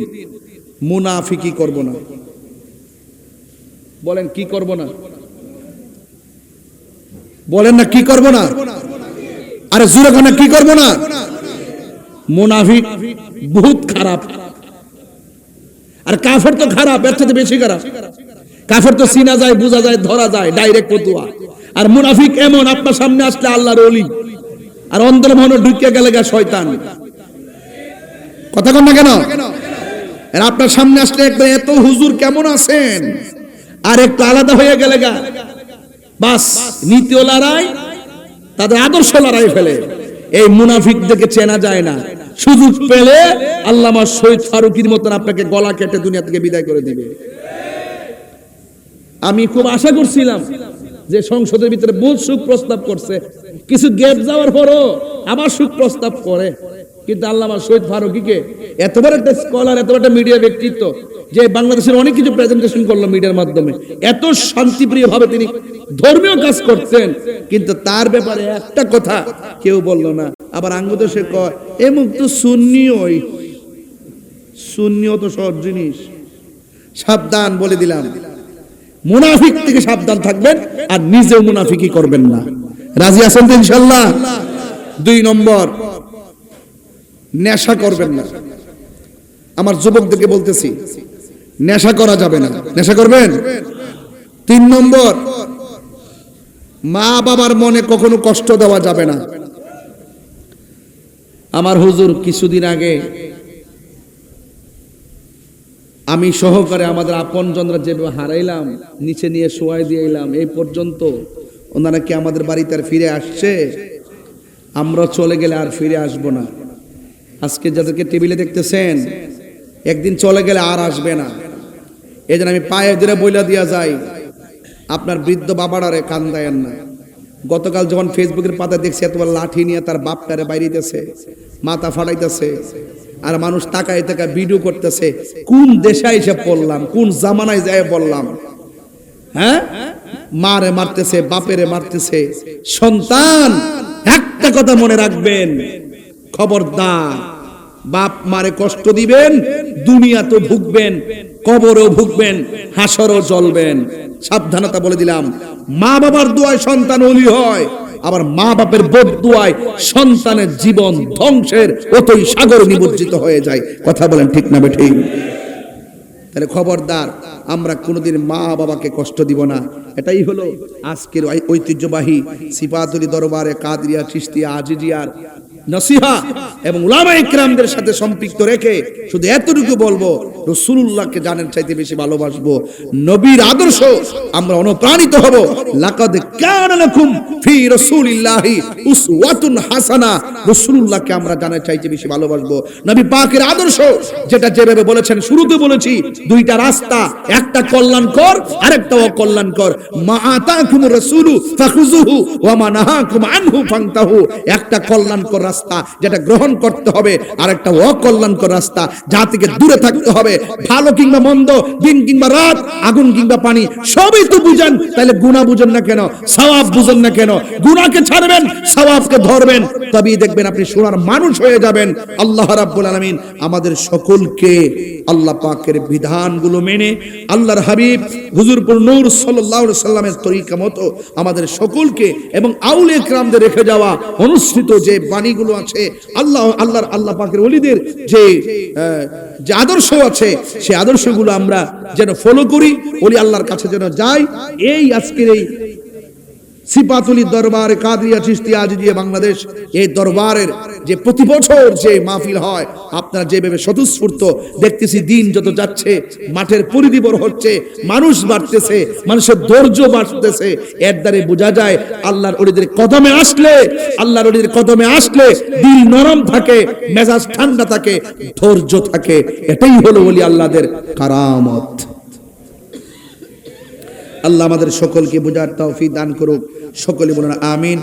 মুনাফিকি করব না। বলেন কি করব না? বলেন না কি করব না? আরে জোরে বলেন, কি করব না? মুনাফিক বহুত খারাপ। আর কাফের তো খারাপ, এর থেকে বেশি খারাপ। কাফের তো চিনা যায়, বোঝা যায়, ধরা যায়, ডাইরেক্ট ফতুয়া। আর মুনাফিক এমন, আপনার সামনে আসলে আল্লাহর ওলি, আর অন্তরে মনে ঢুকে গেলে শয়তান। কথা কন না কেন? আর আপনার সামনে আসলে একবার এত হুজুর কেমন আছেন, আর একটু আলাদা হয়ে গেলে বাস নীতিও লড়াই, তাদের আদর্শ লড়াই ফেলে। এই মুনাফিকদেরকে চেনা যায় না। সুযোগ পেলে আল্লামা শহীদ ফারুকীর মতন আপনাকে গলা কেটে দুনিয়া থেকে বিদায় করে দিবে। আমি খুব আশা করছিলাম যে সংসদের ভিতরে বহু সুখ প্রস্তাব করছে, কিছু গ্যাপ যাওয়ার পরও আবার সুখ প্রস্তাব করে, কিন্তু আল্লামা শহীদ ফারুকীকে এত বড় একটা স্কলার, এত বড় একটা মিডিয়া ব্যক্তিত্ব, যে বাংলাদেশের অনেক কিছু প্রেজেন্টেশন করলো মিডিয়ার মাধ্যমে, এত শান্তিপ্রিয় ভাবে তিনি ধর্মীয় কাজ করতেন, কিন্তু তার ব্যাপারে একটা কথা কেউ বলল না। আবার আঙ্গুতে সে কয়, এ মুখ তো সুন্নিওই, সুন্নিও তো সব জিনিস। সাবধান বলে দিলাম, মুনাফিক থেকে সাবধান থাকবেন, আর নিজেও মুনাফিকি করবেন না। রাজি আছেন তো ইনশাআল্লাহ? 2 নম্বর, নেশা করবেন না। আমার যুবকদেরকে বলতেছি, নেশা করা যাবে না। নেশা করবেন? 3 নম্বর, মা বাবার মনে কখনো কষ্ট দেওয়া যাবে না। আমার হুজুর কিছুদিন আগে আমি সহকারে আমাদের আপনজনরা যেভাবে হারাইলাম, নিচে নিয়ে শোয়াই দিয়ে এলাম, এই পর্যন্ত ওনারা কি আমাদের বাড়িতে আর ফিরে আসছে? আমরা চলে গেলে আর ফিরে আসবো না। আজকে যাদেরকে টেবিলে দেখতেছেন, একদিন চলে গেলে আর আসবে না। এই জন্য আমি পায়ে ধরে বইলা দিয়া যাই, আপনার বৃদ্ধ বাবাটারে কান্দায়েন না। গতকাল যখন ফেসবুকের পাতা দেখছি, এতবার লাঠি নিয়ে তার বাপটারে বাইরেতেছে, মাথা ফাটাইতেছে, আর মানুষ তাকায় তাকায় ভিডিও করতেছে। কোন দেশে এসে পড়লাম, কোন জামানায় যায় বললাম? হ্যাঁ, মারে মারতেছে, বাপেরে মারতেছে। সন্তান, একটা কথা মনে রাখবেন, খবরদার, বাপ মারে কষ্ট দিবেন, দুনিয়া তো ভুগবেন, কবরও ভুগবেন, হাসরও জ্বলবেন। সাবধানতা বলে দিলাম। মা বাবার দোয়ায় সন্তান ওলি হয়, আবার মা বাপের বদদুয়ায় সন্তানের জীবন ধ্বংসের অতই সাগর নিমজ্জিত হয়ে যায়। কথা বলেন ঠিক না বেঠিক? তাহলে খবরদার, আমরা কোনোদিন মা বাবাকে কষ্ট দিব না। এটাই হলো আজকের ঐতিহ্যবাহী সিফাতুলি দরবারে কাদরিয়া, চিশতিয়া, আজিজিয়ার নসিহা এবং উলামায়ে কিরামদের সাথে সম্পৃক্ত রেখে শুধু এতটুকু বলবো, রাসূলুল্লাহকে জানেন চাইতে বেশি ভালোবাসবো। নবীর আদর্শ আমরা অনুপ্রাণিত হব। লাকাদ কানা লাকুম ফি রাসূলিল্লাহি উসওয়াতুন হাসানা। রাসূলুল্লাহকে আমরা জানার চাইতে বেশি ভালোবাসবো। নবী পাকের আদর্শ যেটা যেভাবে বলেছেন, শুরুতে বলেছি, 2টা রাস্তা, একটা কল্যাণকর, আরেকটা অকল্যাণকর। মা আতাকুমুর রাসূলু ফাখুযুহু ওয়া মা নাহাকুম আনহু ফান্তাহু। একটা কল্যাণকর রাস্তা যেটা গ্রহণ করতে হবে, আর একটা অকল্যাণকর রাস্তা যা থেকে দূরে থাকতে হবে। হবে, ভালো কিংবা মন্দ, দিন কিংবা রাত, আগুন কিংবা পানি, সবই তো বুঝেন, তাহলে গুনাহ বুঝেন না কেন, সওয়াব বুঝেন না কেন? গুনাহকে ছাড়বেন, সওয়াবকে ধরবেন, তবেই দেখবেন আপনি সোনার মানুষ হয়ে যাবেন। আল্লাহ রাব্বুল আলামিন আমাদের সকলকে আল্লাহ পাকের বিধানগুলো মেনে আল্লাহর হাবিব হুজুরপুর নূর সাল্লাল্লাহু আলাইহি সাল্লামের তরিকা মতো আমাদের সকলকে এবং আউলিয়া কিরামদের রেখে যাওয়া অনুসৃত যে বাণীগুলো আছে, আল্লাহ পাকের ওলিদের যে আদর্শ আছে, সেই আদর্শগুলো আমরা যেন ফলো করি, ওলি আল্লাহর কাছে যেন যাই। এই আজকের এই সিপাতুলি দরবার কাদরিয়া চিশতিয়া আজিজিয়া বাংলাদেশ, এই দরবারের যে প্রতি বছর যে মাহফিল হয়, আপনারা যেভাবে স্বতঃস্ফূর্ত দেখতেছি, দিন যত যাচ্ছে মাঠের পরিধি বড় হচ্ছে, মানুষ বাড়তেছে, মানুষের ধৈর্য বাড়তেছে, এর দ্বারা বোঝা যায় আল্লাহর ওলিদের কদমে আসলে, আল্লাহর ওলিদের কদমে আসলে দিল নরম থাকে, মেজাজ ঠান্ডা থাকে, ধৈর্য থাকে। এটাই হলো ওলি আল্লাহদের কারামত। আল্লাহ আমাদের সকলকে বোঝার তৌফিক দান করুক। সকলে বলুন আমিন।